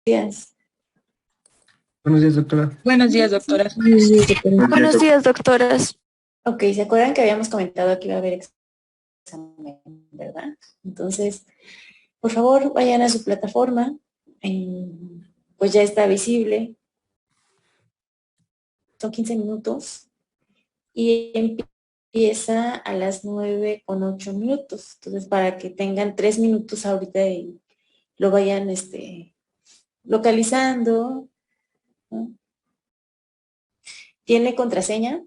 días. Buenos días, doctora. Buenos días, doctora. Buenos días, doctoras. Ok, ¿se acuerdan que habíamos comentado que iba a haber examen, verdad? Entonces, por favor, vayan a su plataforma. Pues ya está visible. Son 15 minutos y empieza a las 9:08. Entonces, para que tengan 3 minutos ahorita y lo vayan localizando, ¿no? ¿Tiene contraseña?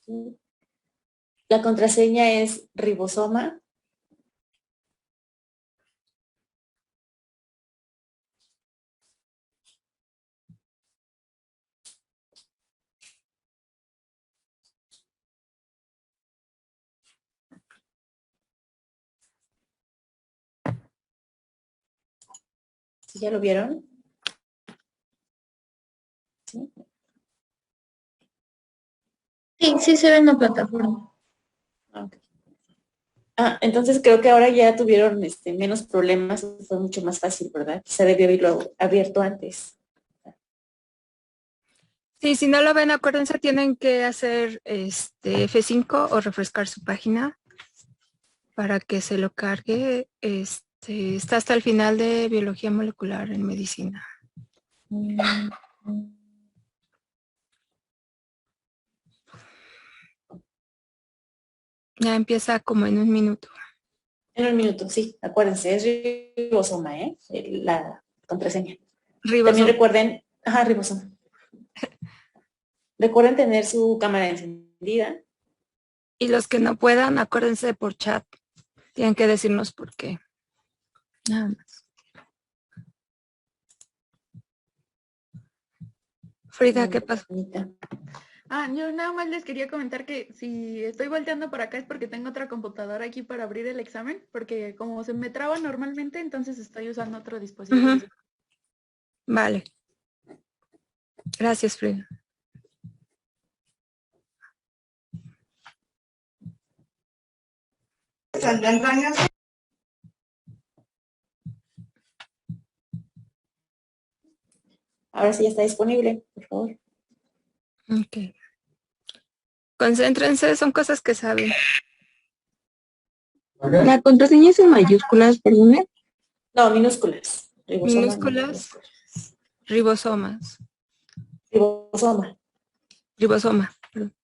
Sí. La contraseña es ribosoma. ¿Sí, ya lo vieron? ¿Sí? Sí se ve en la plataforma. Ok. Entonces creo que ahora ya tuvieron menos problemas, fue mucho más fácil, ¿verdad? Se debió haberlo abierto antes. Sí, si no lo ven, acuérdense, tienen que hacer F5 o refrescar su página para que se lo cargue. Está hasta el final de biología molecular en medicina. Ya empieza como en un minuto. En un minuto, sí, acuérdense, es ribosoma, ¿eh? La contraseña. También Ribosoma. recuerden, ribosoma. Recuerden tener su cámara encendida. Y los que no puedan, acuérdense por chat. Tienen que decirnos por qué. Nada más. Frida, ¿qué pasó? Yo nada más les quería comentar que si estoy volteando por acá es porque tengo otra computadora aquí para abrir el examen, porque como se me traba normalmente, entonces estoy usando otro dispositivo. Vale. Gracias, Frida. Ahora sí ya está disponible, por favor. Ok. Concéntrense, son cosas que saben. La contraseña es en mayúsculas, perdón. No, minúsculas. Ribosoma, no, Minúsculas, ribosomas. ribosoma. Ribosoma, perdón.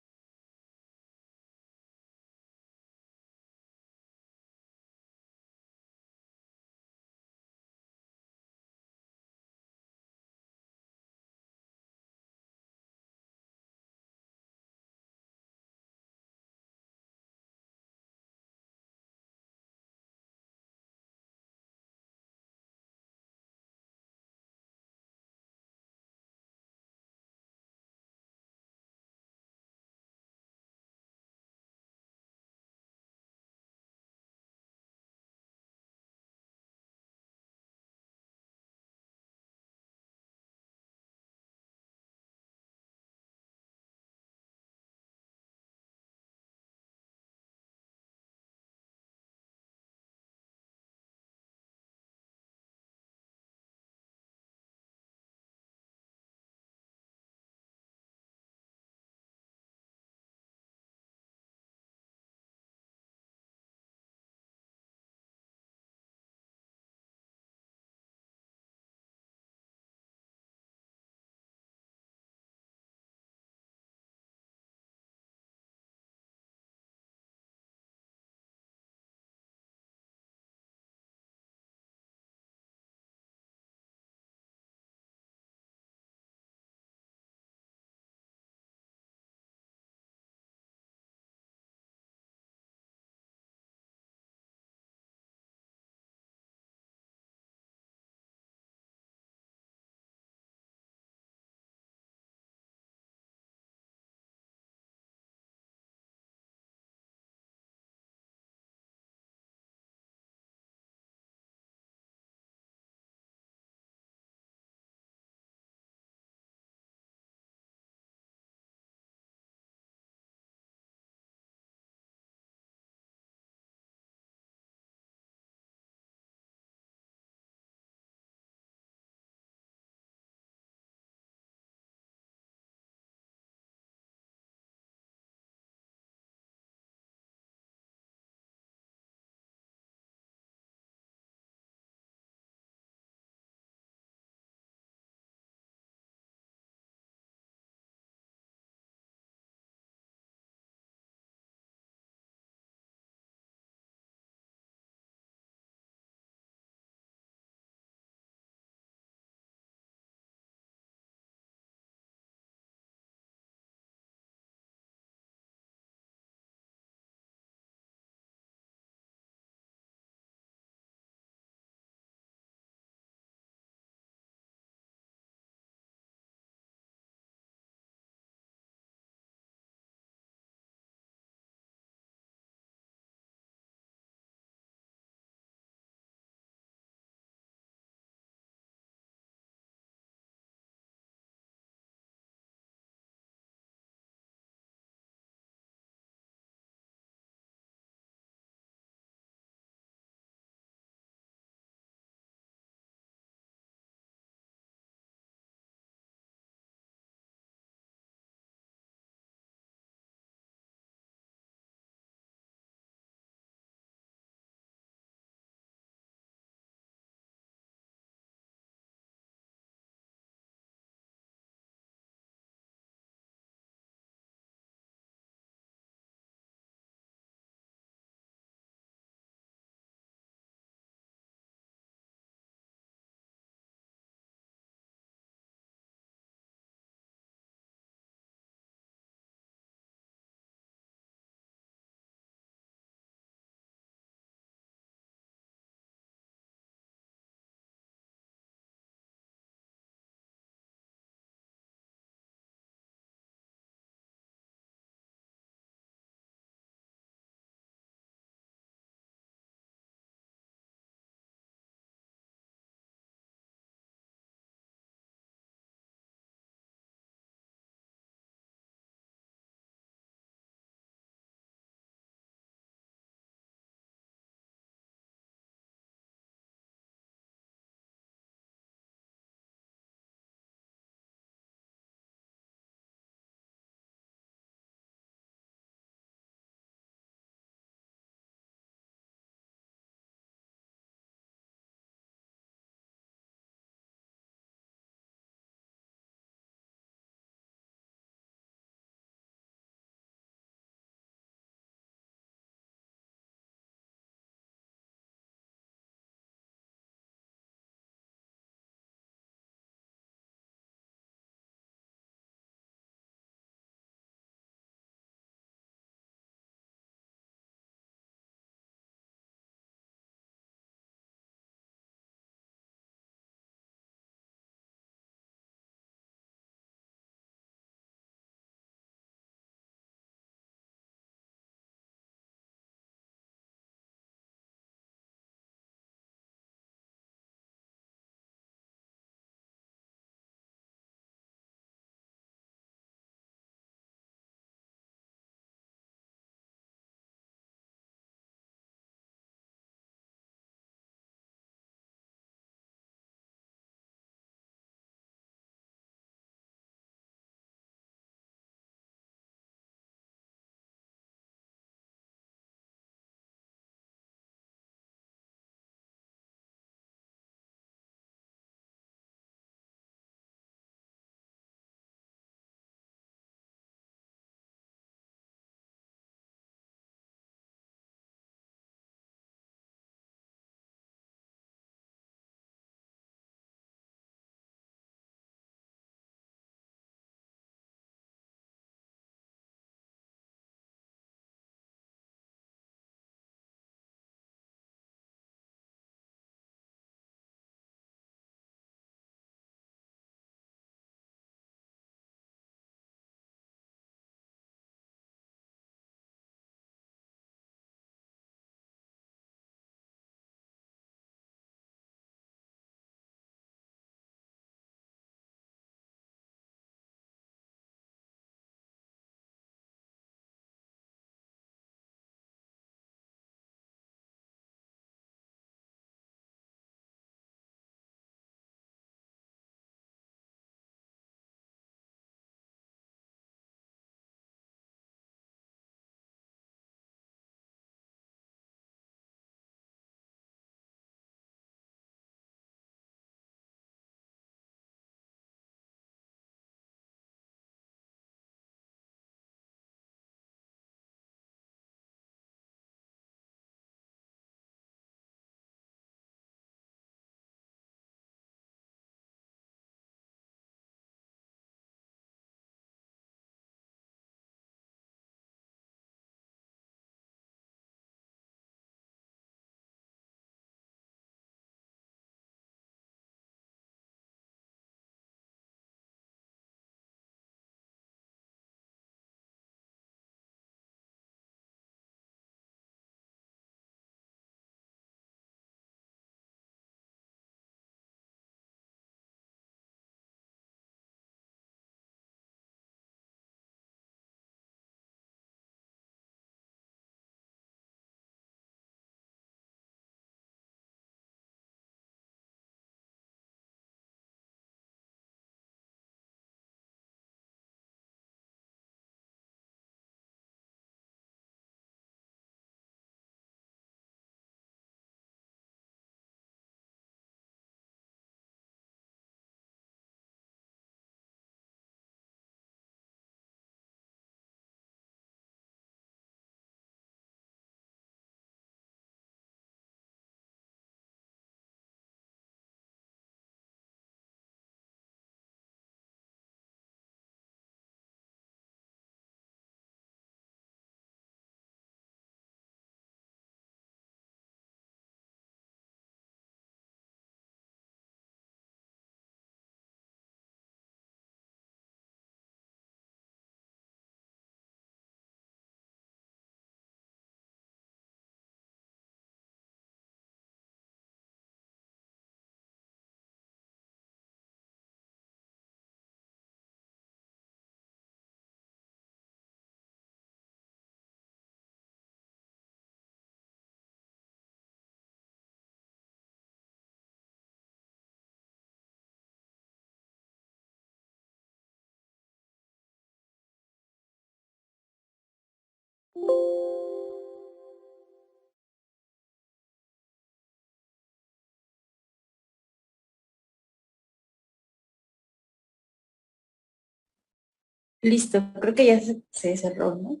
Listo, creo que ya se cerró, ¿no?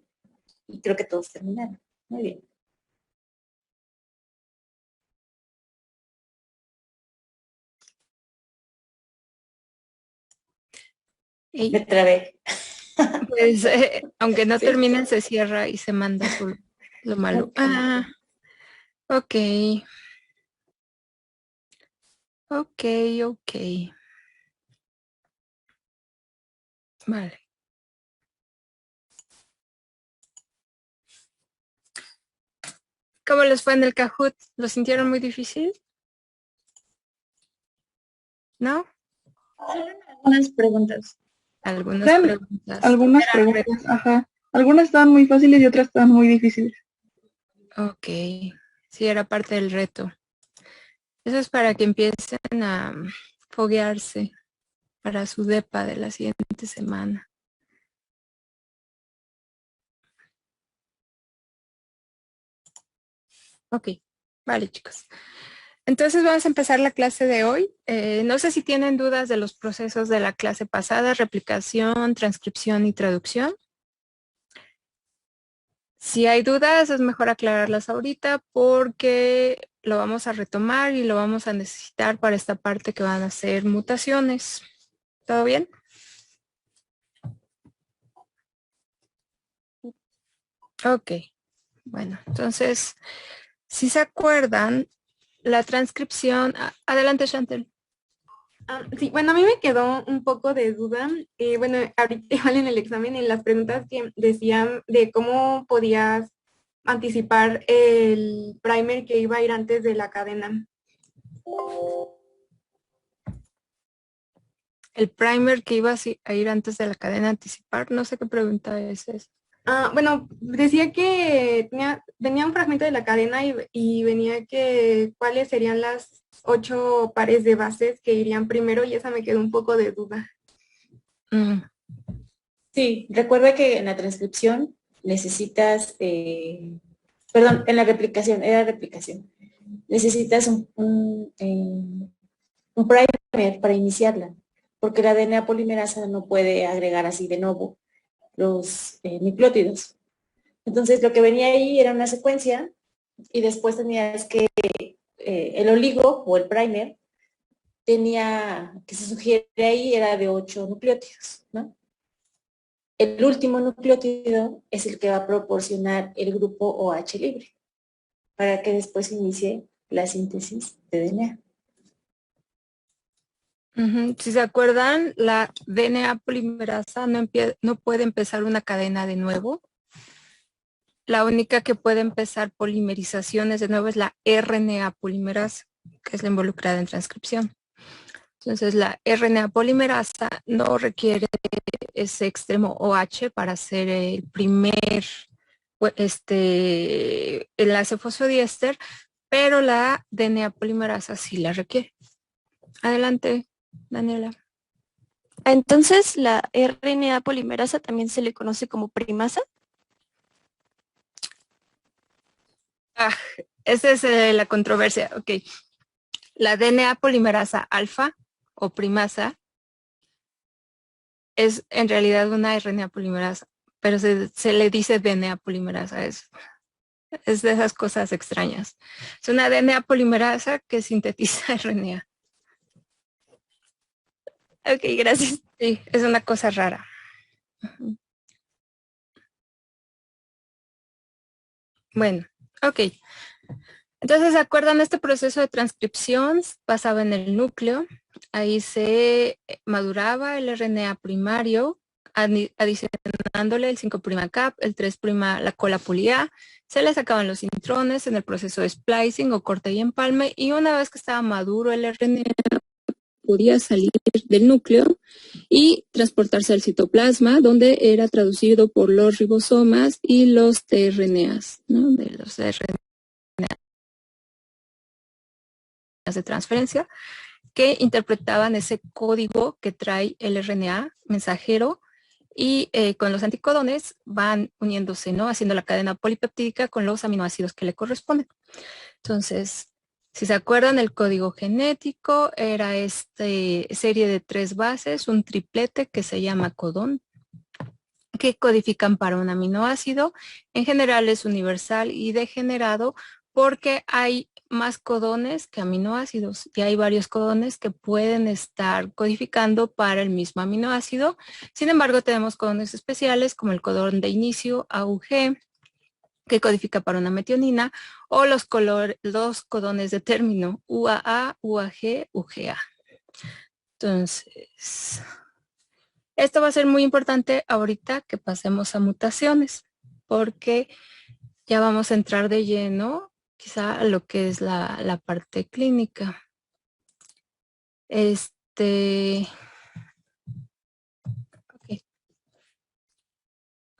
Y creo que todos terminaron. Muy bien. Me trabé. Pues, aunque no Sí. terminen, se cierra y se manda lo malo. Okay. Ok. Ok, ok. Vale. ¿Cómo les fue en el Kahoot? ¿Lo sintieron muy difícil? ¿No? Algunas preguntas. Algunas Eran preguntas. algunas preguntas, ajá. Algunas estaban muy fáciles y otras estaban muy difíciles. Ok. Sí, era parte del reto. Eso es para que empiecen a foguearse para su depa de la siguiente semana. Ok, vale chicos. Entonces vamos a empezar la clase de hoy. No sé si tienen dudas de los procesos de la clase pasada, replicación, transcripción y traducción. Si hay dudas, es mejor aclararlas ahorita porque lo vamos a retomar y lo vamos a necesitar para esta parte que van a ser mutaciones. ¿Todo bien? Ok, bueno, entonces, si se acuerdan, la transcripción... Adelante, Chantel. Sí, bueno, a mí me quedó un poco de duda. Bueno, ahorita igual en el examen, en las preguntas que decían de cómo podías anticipar el primer que iba a ir antes de la cadena. El primer que iba a ir antes de la cadena anticipar, no sé qué pregunta es esa. Bueno, decía que venía un fragmento de la cadena y venía que cuáles serían las 8 pares de bases que irían primero y esa me quedó un poco de duda. Sí, recuerda que en la transcripción necesitas, perdón, en la replicación, era replicación. Necesitas un primer para iniciarla, porque la DNA polimerasa no puede agregar así de nuevo los nucleótidos. Entonces lo que venía ahí era una secuencia y después tenías que, el oligo o el primer tenía, que se sugiere ahí, era de 8 nucleótidos, ¿no? El último nucleótido es el que va a proporcionar el grupo OH libre para que después inicie la síntesis de DNA. Si se acuerdan, la DNA polimerasa no puede empezar una cadena de nuevo. La única que puede empezar polimerizaciones de nuevo es la RNA polimerasa, que es la involucrada en transcripción. Entonces, la RNA polimerasa no requiere ese extremo OH para hacer el primer enlace fosfodiéster, pero la DNA polimerasa sí la requiere. Adelante, Daniela. Entonces, la RNA polimerasa también se le conoce como primasa. Esa es la controversia. Ok. La DNA polimerasa alfa o primasa es en realidad una RNA polimerasa, pero se le dice DNA polimerasa. Es de esas cosas extrañas. Es una DNA polimerasa que sintetiza RNA. Ok, gracias. Sí, es una cosa rara. Bueno, ok. Entonces, ¿se acuerdan? Este proceso de transcripción pasaba en el núcleo. Ahí se maduraba el RNA primario, adicionándole el 5' cap, el 3' la cola poli A. Se le sacaban los intrones en el proceso de splicing o corte y empalme. Y una vez que estaba maduro el RNA, podía salir del núcleo y transportarse al citoplasma, donde era traducido por los ribosomas y los tRNAs, ¿no? De los RNAs de transferencia, que interpretaban ese código que trae el RNA mensajero y con los anticodones van uniéndose, ¿no? Haciendo la cadena polipeptídica con los aminoácidos que le corresponden. Entonces, si se acuerdan, el código genético era serie de 3 bases, un triplete que se llama codón. que codifican para un aminoácido. En general es universal y degenerado porque hay más codones que aminoácidos y hay varios codones que pueden estar codificando para el mismo aminoácido. Sin embargo, tenemos codones especiales como el codón de inicio, AUG, que codifica para una metionina, o los codones de término, UAA, UAG, UGA. Entonces, esto va a ser muy importante ahorita que pasemos a mutaciones, porque ya vamos a entrar de lleno quizá a lo que es la parte clínica.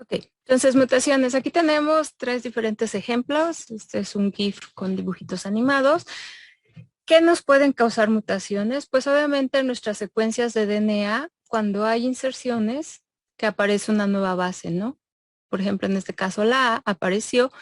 Ok, entonces mutaciones. Aquí tenemos 3 diferentes ejemplos. Este es un GIF con dibujitos animados. ¿Qué nos pueden causar mutaciones? Pues obviamente en nuestras secuencias de DNA, cuando hay inserciones, que aparece una nueva base, ¿no? Por ejemplo, en este caso la A apareció,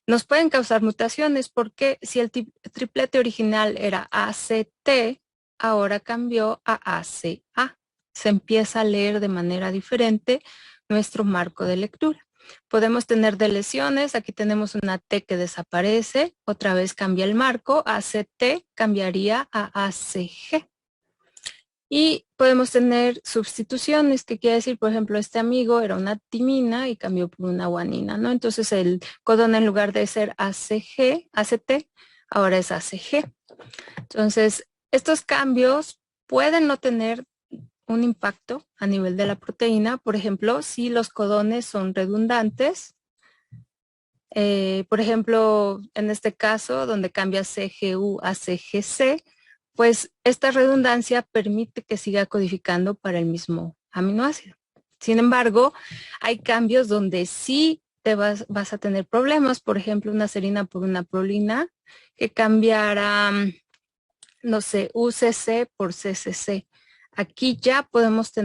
nos pueden causar mutaciones porque si el triplete original era ACT, ahora cambió a ACA. Se empieza a leer de manera diferente nuestro marco de lectura. Podemos tener deleciones, aquí tenemos una T que desaparece, otra vez cambia el marco, ACT cambiaría a ACG. Y podemos tener sustituciones, que quiere decir, por ejemplo, este amigo era una timina y cambió por una guanina, ¿no? Entonces el codón en lugar de ser ACG, ACT, ahora es ACG. Entonces, estos cambios pueden no tener un impacto a nivel de la proteína, por ejemplo, si los codones son redundantes. Por ejemplo, en este caso, donde cambia CGU a CGC, pues esta redundancia permite que siga codificando para el mismo aminoácido. Sin embargo, hay cambios donde sí te vas a tener problemas, por ejemplo, una serina por una prolina, que cambiara, no sé, UCC por CCC. Aquí ya podemos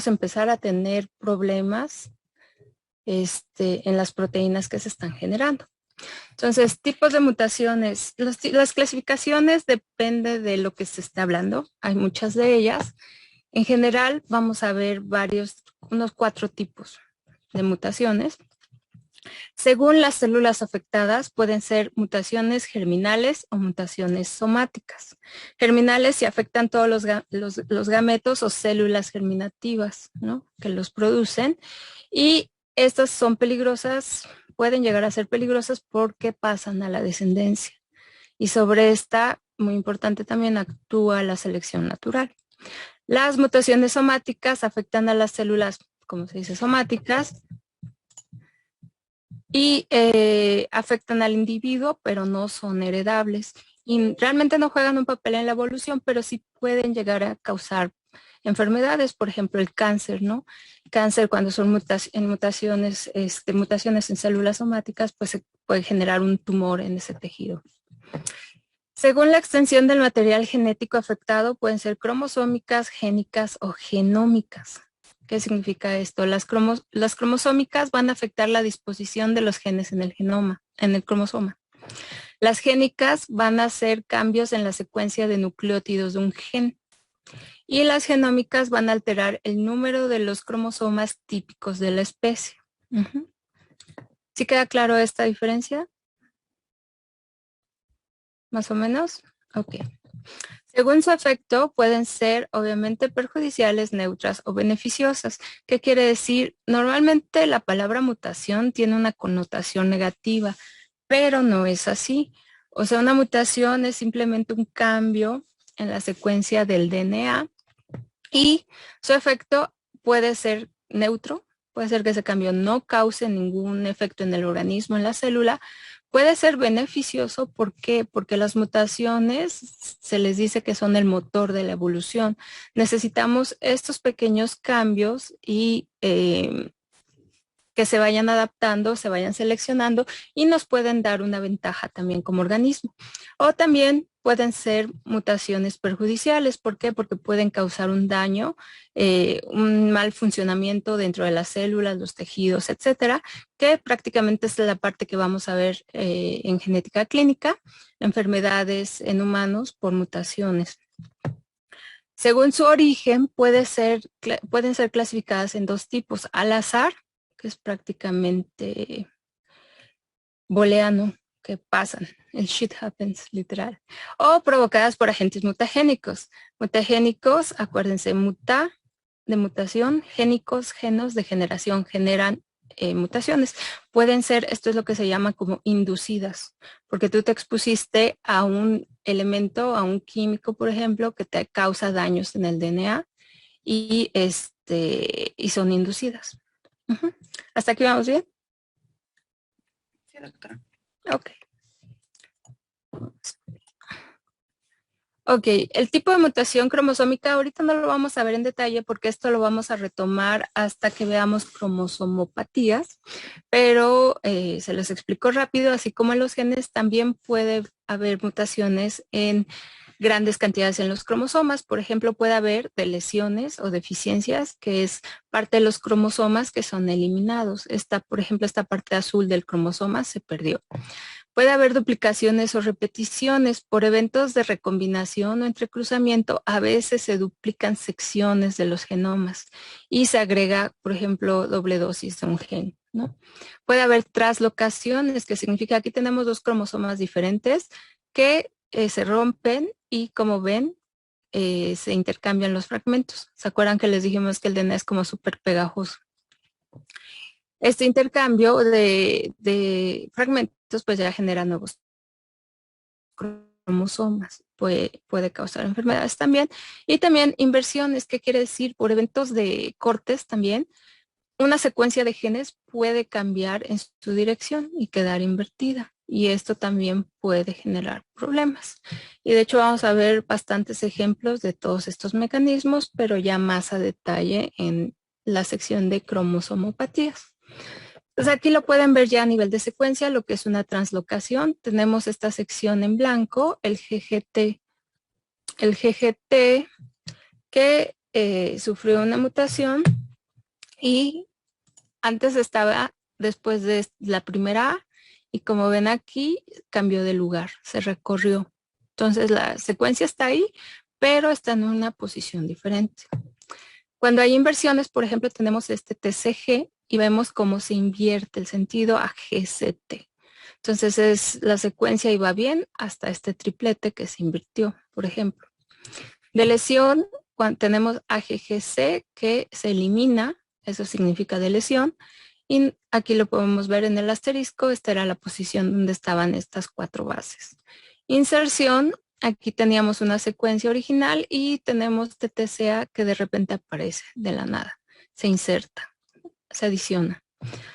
empezar a tener problemas en las proteínas que se están generando. Entonces, tipos de mutaciones. Las clasificaciones depende de lo que se está hablando. Hay muchas de ellas. En general, vamos a ver unos 4 tipos de mutaciones. Según las células afectadas, pueden ser mutaciones germinales o mutaciones somáticas. Germinales si afectan todos los gametos o células germinativas, ¿no?, que los producen. Y estas son peligrosas, pueden llegar a ser peligrosas porque pasan a la descendencia. Y sobre esta, muy importante también, actúa la selección natural. Las mutaciones somáticas afectan a las células, como se dice, somáticas, y afectan al individuo, pero no son heredables. Y realmente no juegan un papel en la evolución, pero sí pueden llegar a causar enfermedades, por ejemplo, el cáncer, ¿no? Cáncer, cuando son mutaciones en células somáticas, pues se puede generar un tumor en ese tejido. Según la extensión del material genético afectado, pueden ser cromosómicas, génicas o genómicas. ¿Qué significa esto? Las cromosómicas van a afectar la disposición de los genes en el cromosoma. Las génicas van a hacer cambios en la secuencia de nucleótidos de un gen. Y las genómicas van a alterar el número de los cromosomas típicos de la especie. ¿Sí queda claro esta diferencia? ¿Más o menos? Ok. Según su efecto, pueden ser obviamente perjudiciales, neutras o beneficiosas. ¿Qué quiere decir? Normalmente la palabra mutación tiene una connotación negativa, pero no es así. O sea, una mutación es simplemente un cambio en la secuencia del DNA y su efecto puede ser neutro, puede ser que ese cambio no cause ningún efecto en el organismo, en la célula. Puede ser beneficioso, ¿por qué? Porque las mutaciones se les dice que son el motor de la evolución. Necesitamos estos pequeños cambios y que se vayan adaptando, se vayan seleccionando y nos pueden dar una ventaja también como organismo. O también pueden ser mutaciones perjudiciales. ¿Por qué? Porque pueden causar un daño, un mal funcionamiento dentro de las células, los tejidos, etcétera, que prácticamente es la parte que vamos a ver en genética clínica, enfermedades en humanos por mutaciones. Según su origen, pueden ser clasificadas en dos tipos: al azar, que es prácticamente booleano, que pasan, el shit happens, literal, o provocadas por agentes mutagénicos. Mutagénicos, acuérdense, de mutación, génicos, genos de generación, generan mutaciones. Pueden ser, esto es lo que se llama como inducidas, porque tú te expusiste a un elemento, a un químico, por ejemplo, que te causa daños en el DNA y son inducidas. ¿Hasta aquí vamos bien? Sí, doctora. Ok. Ok, el tipo de mutación cromosómica ahorita no lo vamos a ver en detalle porque esto lo vamos a retomar hasta que veamos cromosomopatías, pero se los explico rápido, así como en los genes también puede haber mutaciones en grandes cantidades en los cromosomas. Por ejemplo, puede haber deleciones o deficiencias, que es parte de los cromosomas que son eliminados. Por ejemplo, esta parte azul del cromosoma se perdió. Puede haber duplicaciones o repeticiones por eventos de recombinación o entrecruzamiento. A veces se duplican secciones de los genomas y se agrega, por ejemplo, doble dosis de un gen, ¿no? Puede haber traslocaciones, que significa aquí tenemos dos cromosomas diferentes que se rompen y, como ven, se intercambian los fragmentos. ¿Se acuerdan que les dijimos que el DNA es como súper pegajoso? Este intercambio de fragmentos pues ya genera nuevos cromosomas, puede causar enfermedades también, y también inversiones. ¿Qué quiere decir? Por eventos de cortes también, una secuencia de genes puede cambiar en su dirección y quedar invertida, y esto también puede generar problemas. Y de hecho vamos a ver bastantes ejemplos de todos estos mecanismos, pero ya más a detalle en la sección de cromosomopatías. Pues aquí lo pueden ver ya a nivel de secuencia, lo que es una translocación. Tenemos esta sección en blanco, el GGT. El GGT que sufrió una mutación y antes estaba después de la primera A, y como ven aquí, cambió de lugar, se recorrió. Entonces la secuencia está ahí, pero está en una posición diferente. Cuando hay inversiones, por ejemplo, tenemos este TCG y vemos cómo se invierte el sentido a GCT. Entonces la secuencia iba bien hasta este triplete que se invirtió, por ejemplo. De lesión, cuando tenemos AGGC que se elimina, eso significa de lesión, y aquí lo podemos ver en el asterisco. Esta era la posición donde estaban estas 4 bases. Inserción, aquí teníamos una secuencia original y tenemos TTCA que de repente aparece de la nada, se inserta, se adiciona.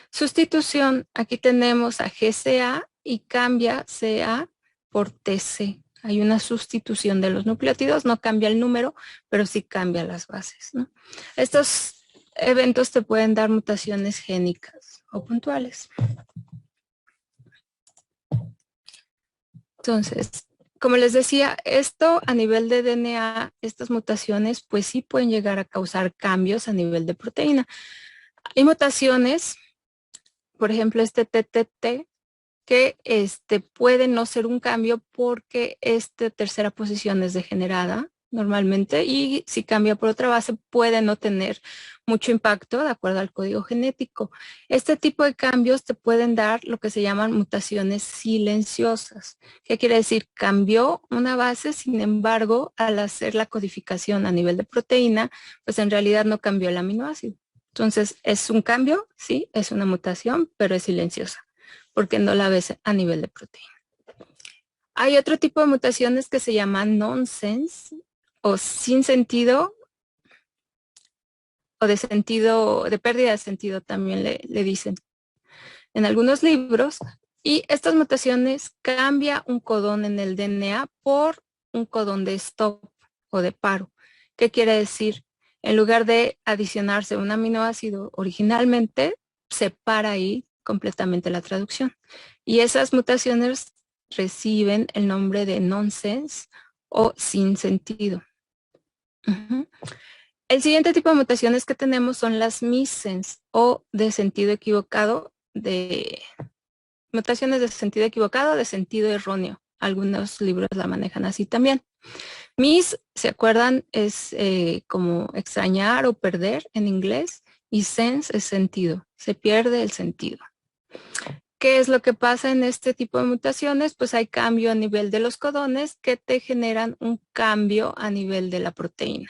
Sustitución, aquí tenemos a GCA y cambia CA por TC. Hay una sustitución de los nucleótidos, no cambia el número, pero sí cambia las bases, ¿no? Estos eventos te pueden dar mutaciones génicas o puntuales. Entonces, como les decía, esto a nivel de DNA, estas mutaciones, pues sí pueden llegar a causar cambios a nivel de proteína. Hay mutaciones, por ejemplo, este TTT, que puede no ser un cambio porque esta tercera posición es degenerada normalmente, y si cambia por otra base puede no tener mucho impacto de acuerdo al código genético. Este tipo de cambios te pueden dar lo que se llaman mutaciones silenciosas. ¿Qué quiere decir? Cambió una base, sin embargo, al hacer la codificación a nivel de proteína, pues en realidad no cambió el aminoácido. Entonces, ¿es un cambio? Sí, es una mutación, pero es silenciosa, porque no la ves a nivel de proteína. Hay otro tipo de mutaciones que se llaman nonsense o sin sentido, o de pérdida de sentido también le dicen en algunos libros, y estas mutaciones cambia un codón en el DNA por un codón de stop o de paro. ¿Qué quiere decir? En lugar de adicionarse un aminoácido originalmente, se para ahí completamente la traducción. Y esas mutaciones reciben el nombre de nonsense o sin sentido. El siguiente tipo de mutaciones que tenemos son las missense o de sentido equivocado, mutaciones de sentido equivocado, de sentido erróneo. Algunos libros la manejan así también. Miss, ¿se acuerdan? Es como extrañar o perder en inglés. Y sense es sentido. Se pierde el sentido. ¿Qué es lo que pasa en este tipo de mutaciones? Pues hay cambio a nivel de los codones que te generan un cambio a nivel de la proteína.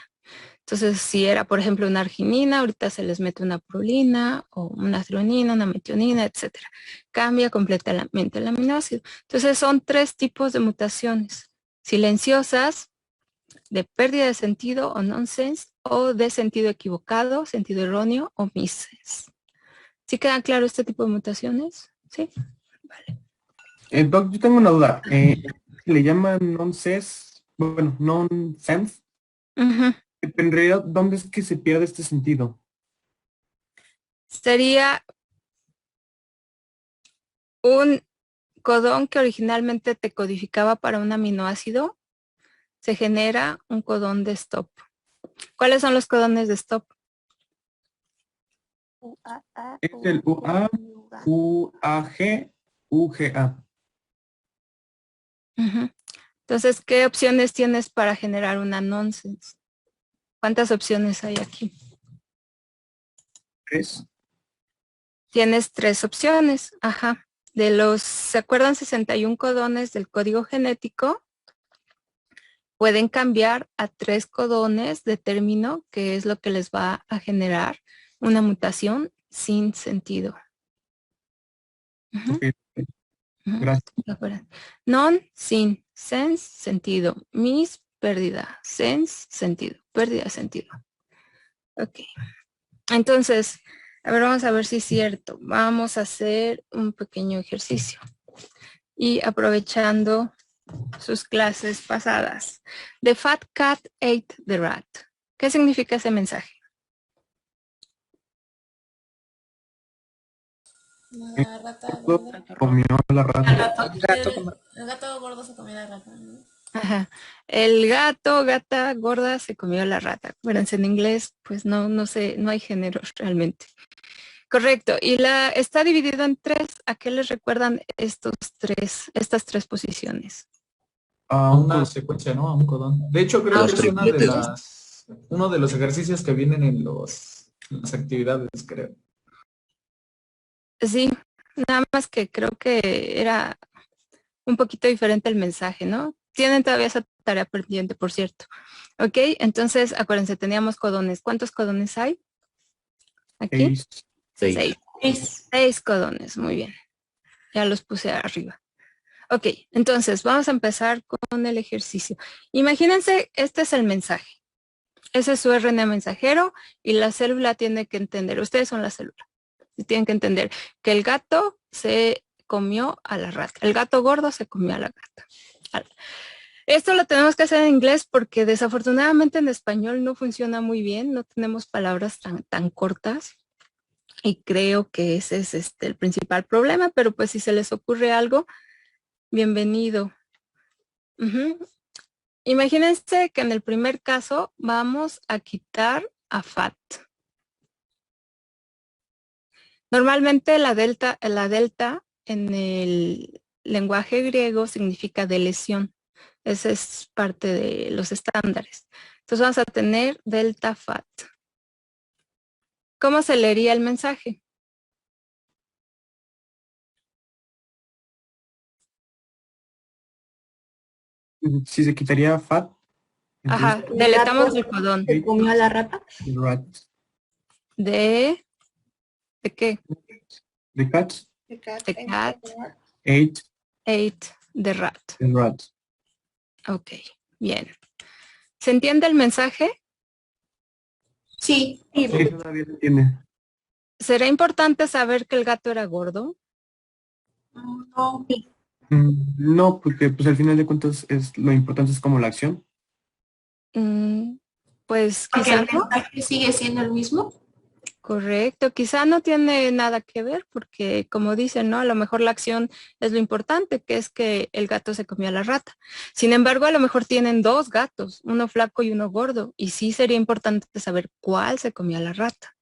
Entonces, si era, por ejemplo, una arginina, ahorita se les mete una prolina o una threonina, una metionina, etcétera. Cambia completamente el aminoácido. Entonces, son 3 tipos de mutaciones. Silenciosas, de pérdida de sentido o nonsense, o de sentido equivocado, sentido erróneo o missense. ¿Sí quedan claros este tipo de mutaciones? Sí. Vale. Doc, yo tengo una duda. ¿Le llaman nonsense? Bueno, nonsense. En realidad, ¿dónde es que se pierde este sentido? Sería un codón que originalmente te codificaba para un aminoácido, se genera un codón de stop. ¿Cuáles son los codones de stop? Es el UA, UAG, UGA. Entonces, ¿qué opciones tienes para generar una nonsense? ¿Cuántas opciones hay aquí? 3. Tienes 3 opciones. Ajá. De los, ¿se acuerdan? 61 codones del código genético. Pueden cambiar a 3 codones de término, que es lo que les va a generar una mutación sin sentido. Okay. Gracias. Non, sin, sense, sentido. Mis, pérdida. Sense, sentido. Pérdida de sentido. Ok. Entonces, a ver, vamos a ver si es cierto. Vamos a hacer un pequeño ejercicio. Y aprovechando sus clases pasadas. The fat cat ate the rat. ¿Qué significa ese mensaje? La rata gorda. Comió la rata. El gato gordo se comió la rata, ¿no? Ajá. El gato, gata, gorda se comió la rata. Acuérdense, en inglés, pues no sé, no hay géneros realmente. Correcto. Y está dividido en 3. ¿A qué les recuerdan estas 3 posiciones? A una secuencia, ¿no? A un codón. De hecho, creo que es uno de los ejercicios que vienen en las actividades, creo. Sí, nada más que creo que era un poquito diferente el mensaje, ¿no? Tienen todavía esa tarea pendiente, por cierto. Ok, entonces, acuérdense, teníamos codones. ¿Cuántos codones hay? Aquí. 6. 6 codones, muy bien. Ya los puse arriba. Ok, entonces vamos a empezar con el ejercicio. Imagínense, este es el mensaje. Ese es su RNA mensajero y la célula tiene que entender, ustedes son la célula, y tienen que entender que el gato se comió a la rata. El gato gordo se comió a la gata. Esto lo tenemos que hacer en inglés porque desafortunadamente en español no funciona muy bien, no tenemos palabras tan cortas. Y creo que ese es el principal problema, pero pues si se les ocurre algo, bienvenido. Imagínense que en el primer caso vamos a quitar a fat. Normalmente la delta en el lenguaje griego significa de lesión. Esa es parte de los estándares. Entonces vamos a tener delta fat. ¿Cómo se leería el mensaje? Si se quitaría fat. Ajá, deletamos el codón. ¿Se comió a la rata? Rat. ¿De qué? The cat. The cat Ate the rat. the rat. Ok, bien. ¿Se entiende el mensaje? Sí. Sí, todavía se entiende. ¿Será importante saber que el gato era gordo? No. No, porque pues al final de cuentas lo importante es como la acción. Pues Porque quizá el mensaje sigue siendo el mismo. Correcto, quizá no tiene nada que ver porque como dicen, ¿no? A lo mejor la acción es lo importante, que es que el gato se comió a la rata. Sin embargo, a lo mejor tienen 2 gatos, uno flaco y uno gordo, y sí sería importante saber cuál se comió a la rata.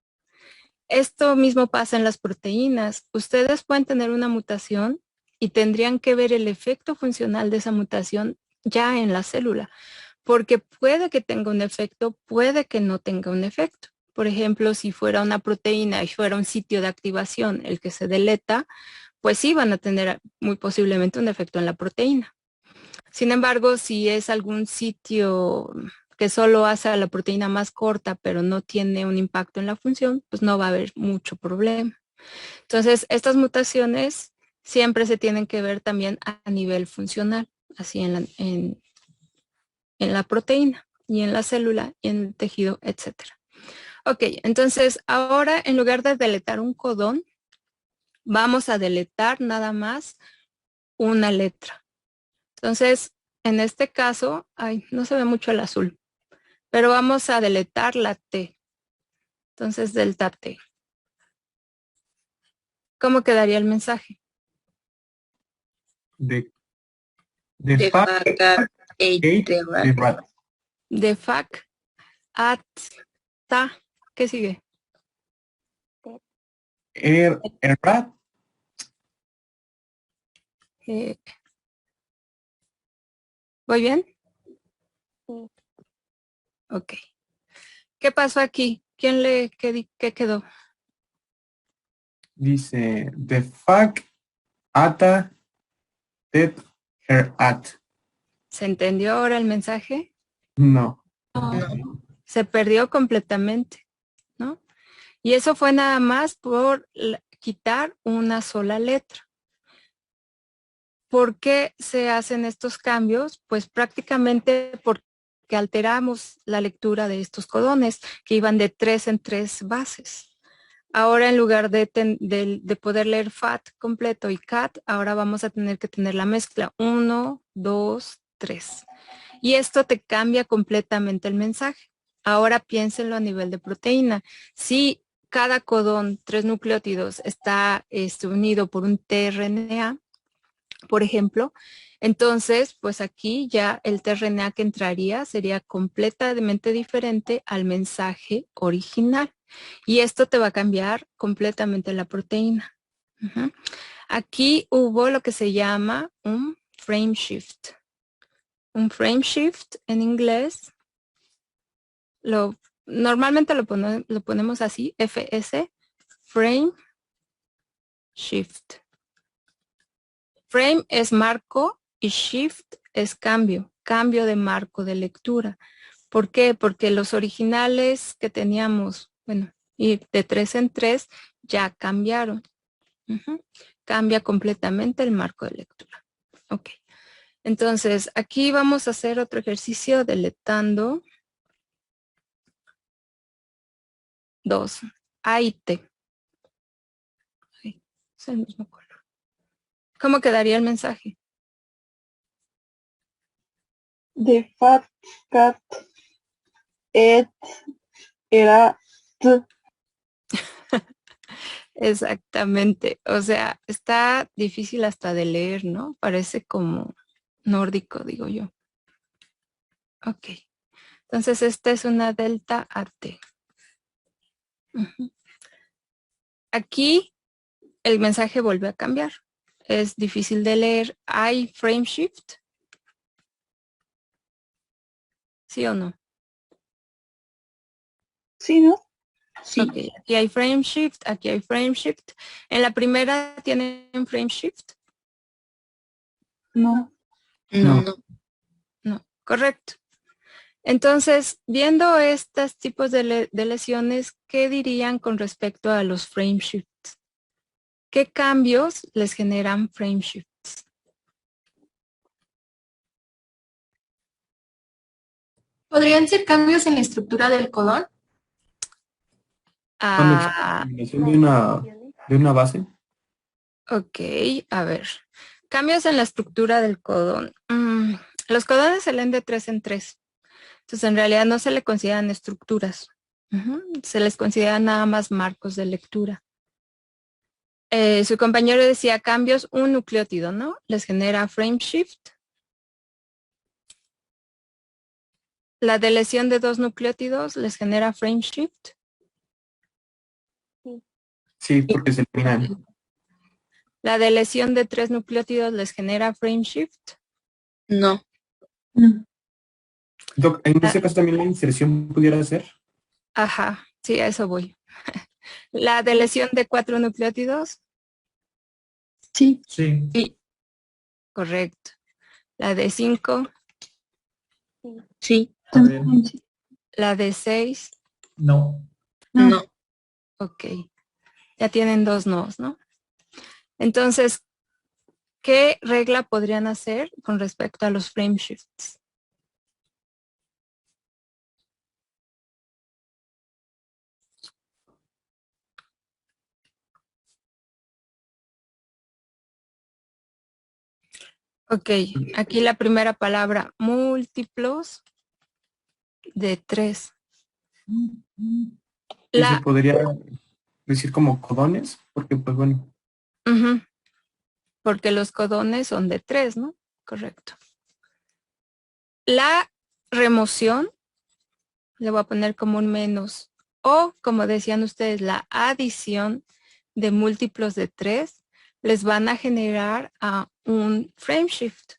Esto mismo pasa en las proteínas. Ustedes pueden tener una mutación y tendrían que ver el efecto funcional de esa mutación ya en la célula, porque puede que tenga un efecto, puede que no tenga un efecto. Por ejemplo, si fuera una proteína y fuera un sitio de activación el que se deleta, pues sí van a tener muy posiblemente un efecto en la proteína. Sin embargo, si es algún sitio que solo hace a la proteína más corta, pero no tiene un impacto en la función, pues no va a haber mucho problema. Entonces, estas mutaciones siempre se tienen que ver también a nivel funcional, así en la proteína y en la célula y en el tejido, etcétera. Ok, entonces ahora en lugar de deletar un codón, vamos a deletar nada más una letra. Entonces, en este caso, no se ve mucho el azul, pero vamos a deletar la T. Entonces, delta T. ¿Cómo quedaría el mensaje? The fact fact ate the the rat. The fact at ta. ¿Qué sigue? El rat. ¿Voy bien? Sí. Ok. ¿Qué pasó aquí? ¿Qué quedó? Dice, the fact ata ate her at. ¿Se entendió ahora el mensaje? No. No. Se perdió completamente, ¿no? Y eso fue nada más por quitar una sola letra. ¿Por qué se hacen estos cambios? Pues prácticamente porque alteramos la lectura de estos codones que iban de 3 en 3 bases. Ahora en lugar de poder leer FAT completo y CAT, ahora vamos a tener que tener la mezcla 1, 2, 3. Y esto te cambia completamente el mensaje. Ahora piénsenlo a nivel de proteína. Si cada codón, 3 nucleótidos, está unido por un tRNA, por ejemplo, entonces, pues aquí ya el tRNA que entraría sería completamente diferente al mensaje original. Y esto te va a cambiar completamente la proteína. Aquí hubo lo que se llama un frame shift. Un frame shift en inglés, normalmente lo ponemos así, FS, frame shift. Frame es marco y shift es cambio de marco de lectura. ¿Por qué? Porque los originales que teníamos, bueno, y de 3 en 3 ya cambiaron. Cambia completamente el marco de lectura. Ok. Entonces, aquí vamos a hacer otro ejercicio deletando 2. A y T. Es el mismo color. ¿Cómo quedaría el mensaje? The fat cat ate era t. Exactamente. O sea, está difícil hasta de leer, ¿no? Parece como nórdico, digo yo. Ok. Entonces, esta es una delta AT. Aquí el mensaje vuelve a cambiar. Es difícil de leer. ¿Hay frame shift? ¿Sí o no? Sí, ¿no? Sí. Ok, aquí hay frame shift, aquí hay frame shift. ¿En la primera tienen frame shift? No. No. No, correcto. Entonces, viendo estos tipos de lesiones, ¿qué dirían con respecto a los frame shifts? ¿Qué cambios les generan frame shifts? ¿Podrían ser cambios en la estructura del codón? ¿Combinación de una base? Ok, a ver. Cambios en la estructura del codón. Los codones se leen de 3 en 3. Entonces, en realidad no se le consideran estructuras. Se les considera nada más marcos de lectura. Su compañero decía cambios, un nucleótido, ¿no? Les genera frame shift. La deleción de 2 nucleótidos les genera frame shift. Sí, porque se eliminan. La deleción de 3 nucleótidos les genera frame shift. No. Doc, en este caso también la inserción pudiera ser. Ajá, sí, a eso voy. La deleción de 4 nucleótidos. Sí. Sí. Correcto. La de 5. Sí. También. La de 6. No. No. Ok. Ya tienen 2 nos, ¿no? Entonces, ¿qué regla podrían hacer con respecto a los frame shifts? Ok, aquí la primera palabra, múltiplos de 3. Y se podría decir como codones, porque pues bueno. Porque los codones son de 3, ¿no? Correcto. La remoción, le voy a poner como un menos, o como decían ustedes, la adición de múltiplos de 3, les van a generar a un frame shift.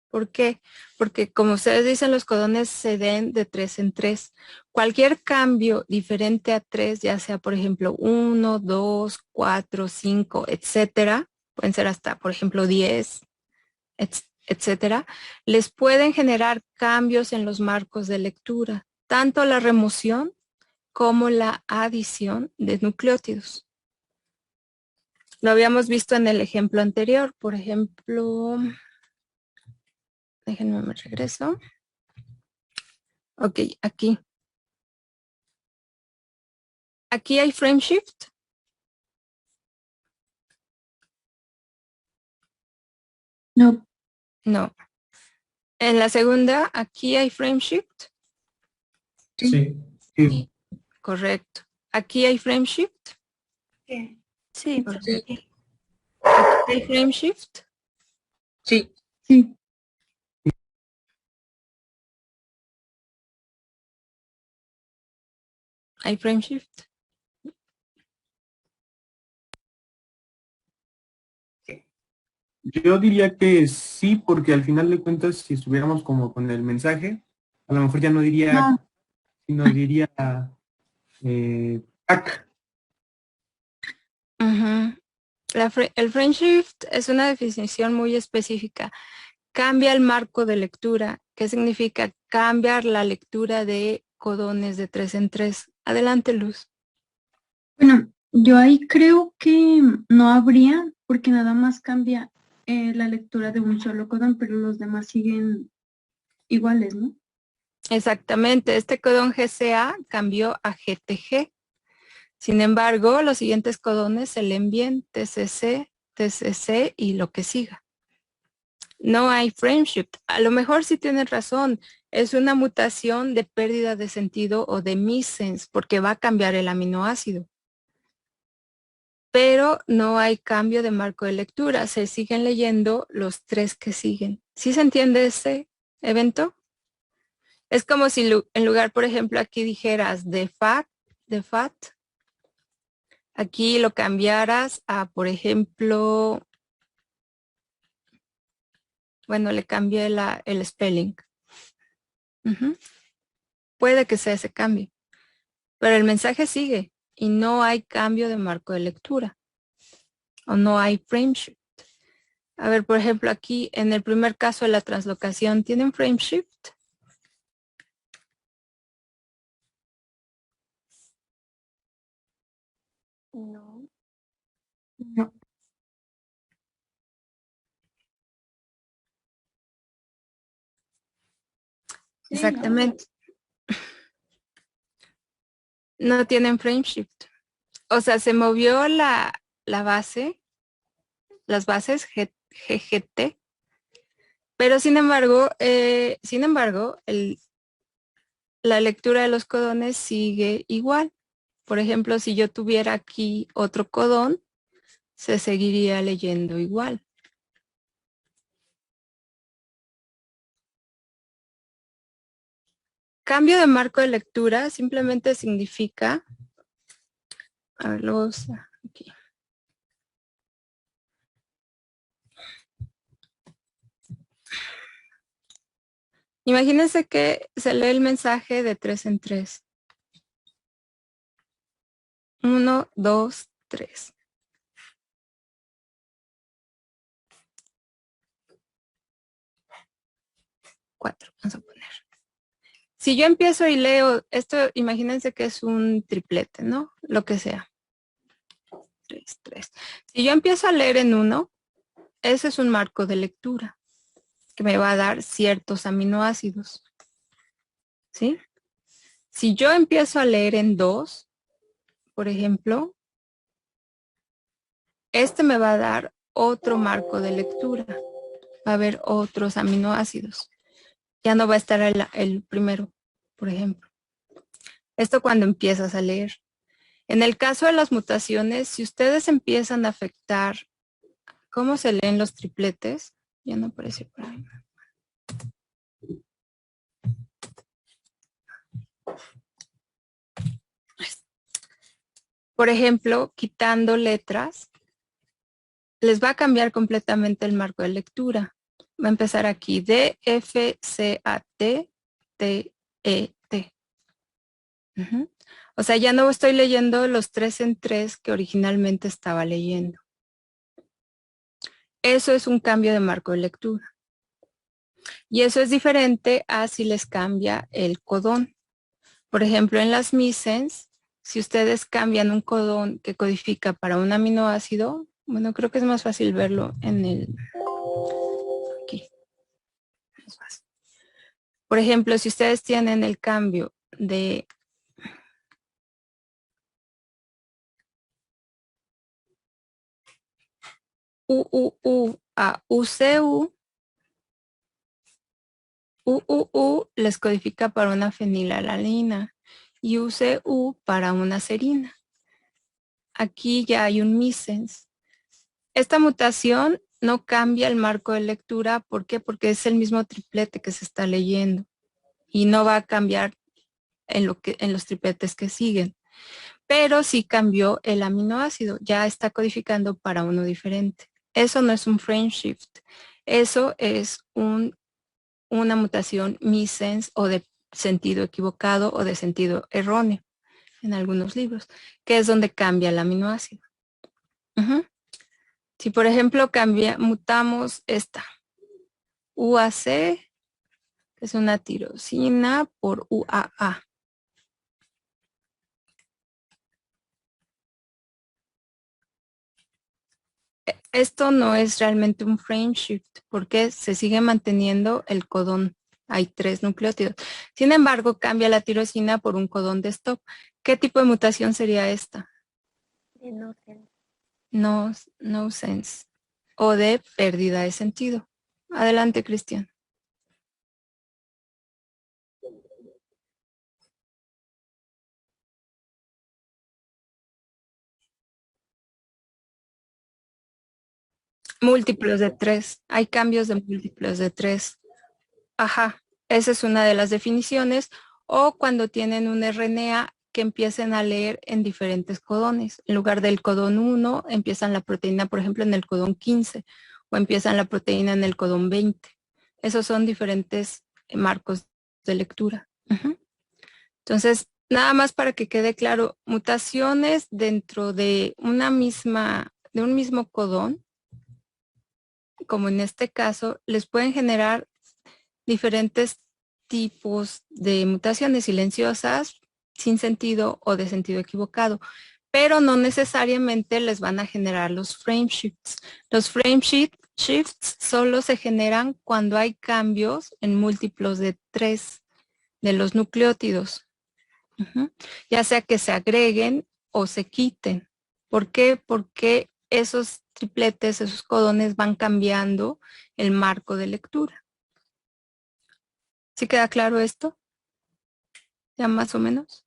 ¿Por qué? Porque como ustedes dicen, los codones se den de 3 en 3. Cualquier cambio diferente a 3, ya sea por ejemplo 1, 2, 4, 5, etcétera, pueden ser hasta por ejemplo 10, etcétera, les pueden generar cambios en los marcos de lectura, tanto la remoción como la adición de nucleótidos. Lo habíamos visto en el ejemplo anterior, por ejemplo, déjenme me regreso. Ok, aquí. Aquí hay frame shift. No. No. En la segunda, aquí hay frame shift. Sí. Sí. Correcto. Aquí hay frame shift. Sí. Correcto. Aquí hay frame shift. Sí. Sí. Hay frame shift. Yo diría que sí, porque al final de cuentas, si estuviéramos como con el mensaje, a lo mejor ya no diría, No. sino diría pack. El frame shift es una definición muy específica. Cambia el marco de lectura. ¿Qué significa? Cambiar la lectura de codones de 3 en 3. Adelante, Luz. Bueno, yo ahí creo que no habría, porque nada más cambia la lectura de un solo codón, pero los demás siguen iguales, ¿no? Exactamente. Este codón GCA cambió a GTG. Sin embargo, los siguientes codones se leen bien, TCC, TCC y lo que siga. No hay frame shift. A lo mejor sí tienes razón. Es una mutación de pérdida de sentido o de missense porque va a cambiar el aminoácido. Pero no hay cambio de marco de lectura. Se siguen leyendo los 3 que siguen. ¿Sí se entiende este evento? Es como si en lugar, por ejemplo, aquí dijeras de fat, aquí lo cambiaras a, por ejemplo, bueno, le cambié el spelling. Puede que sea ese cambio, pero el mensaje sigue y no hay cambio de marco de lectura o no hay frame shift. A ver, por ejemplo, aquí en el primer caso de la translocación, ¿tienen frame shift? No. No. Exactamente. No tienen frame shift. O sea, se movió la base, las bases GGT, pero sin embargo, la lectura de los codones sigue igual. Por ejemplo, si yo tuviera aquí otro codón, se seguiría leyendo igual. Cambio de marco de lectura simplemente significa, a ver, luego aquí. Imagínense que se lee el mensaje de 3 en 3. 1, 2, 3. Vamos a poner. Si yo empiezo y leo, esto imagínense que es un triplete, ¿no? Lo que sea. 3, 3. Si yo empiezo a leer en 1, ese es un marco de lectura que me va a dar ciertos aminoácidos. ¿Sí? Si yo empiezo a leer en 2, por ejemplo, este me va a dar otro marco de lectura. Va a haber otros aminoácidos. Ya no va a estar el primero, por ejemplo. Esto cuando empiezas a leer. En el caso de las mutaciones, si ustedes empiezan a afectar cómo se leen los tripletes, ya no aparece por ahí. Por ejemplo, quitando letras, les va a cambiar completamente el marco de lectura. Va a empezar aquí, D, F, C, A, T, T, E, T. O sea, ya no estoy leyendo los 3 en 3 que originalmente estaba leyendo. Eso es un cambio de marco de lectura. Y eso es diferente a si les cambia el codón. Por ejemplo, en las missense, si ustedes cambian un codón que codifica para un aminoácido, bueno, creo que es más fácil verlo en el... Aquí. Es fácil. Por ejemplo, si ustedes tienen el cambio de UUU a UCU, UUU les codifica para una fenilalanina y UCU para una serina. Aquí ya hay un missense. Esta mutación no cambia el marco de lectura. ¿Por qué? Porque es el mismo triplete que se está leyendo y no va a cambiar en los tripletes que siguen. Pero sí cambió el aminoácido. Ya está codificando para uno diferente. Eso no es un frame shift. Eso es una mutación missense o de sentido equivocado o de sentido erróneo en algunos libros, que es donde cambia el aminoácido. Si por ejemplo mutamos esta UAC, que es una tirosina, por UAA. Esto no es realmente un frame shift porque se sigue manteniendo el codón. Hay 3 nucleótidos. Sin embargo, cambia la tirosina por un codón de stop. ¿Qué tipo de mutación sería esta? No sense. No sense. O de pérdida de sentido. Adelante, Cristian. Múltiplos de 3. Hay cambios de múltiplos de 3. Ajá, esa es una de las definiciones. O cuando tienen un RNA que empiecen a leer en diferentes codones. En lugar del codón 1, empiezan la proteína, por ejemplo, en el codón 15. O empiezan la proteína en el codón 20. Esos son diferentes marcos de lectura. Entonces, nada más para que quede claro, mutaciones dentro de un mismo codón, como en este caso, les pueden generar diferentes tipos de mutaciones silenciosas, sin sentido o de sentido equivocado, pero no necesariamente les van a generar los frame shifts. Los frame shifts solo se generan cuando hay cambios en múltiplos de 3 de los nucleótidos, ya sea que se agreguen o se quiten. ¿Por qué? Porque esos tripletes, esos codones van cambiando el marco de lectura. ¿Sí queda claro esto? ¿Ya más o menos?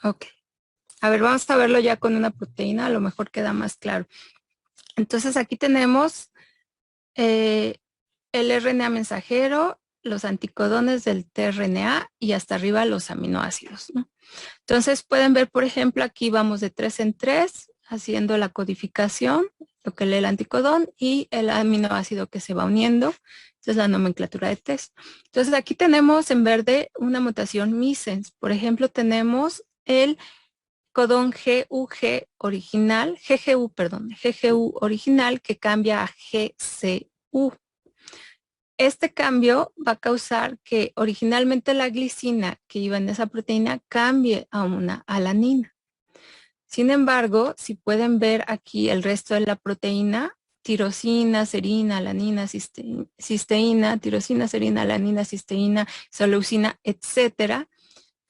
Ok. A ver, vamos a verlo ya con una proteína, a lo mejor queda más claro. Entonces aquí tenemos el RNA mensajero, los anticodones del tRNA y hasta arriba los aminoácidos, ¿no? Entonces pueden ver, por ejemplo, aquí vamos de 3 en 3 haciendo la codificación lo que lee el anticodón y el aminoácido que se va uniendo. Esa es la nomenclatura de test. Entonces aquí tenemos en verde una mutación missense. Por ejemplo, tenemos el codón GUG original, GGU original que cambia a GCU. Este cambio va a causar que originalmente la glicina que iba en esa proteína cambie a una alanina. Sin embargo, si pueden ver aquí el resto de la proteína, tirosina, serina, alanina, cisteína, tirosina, serina, alanina, cisteína, isoleucina, etcétera.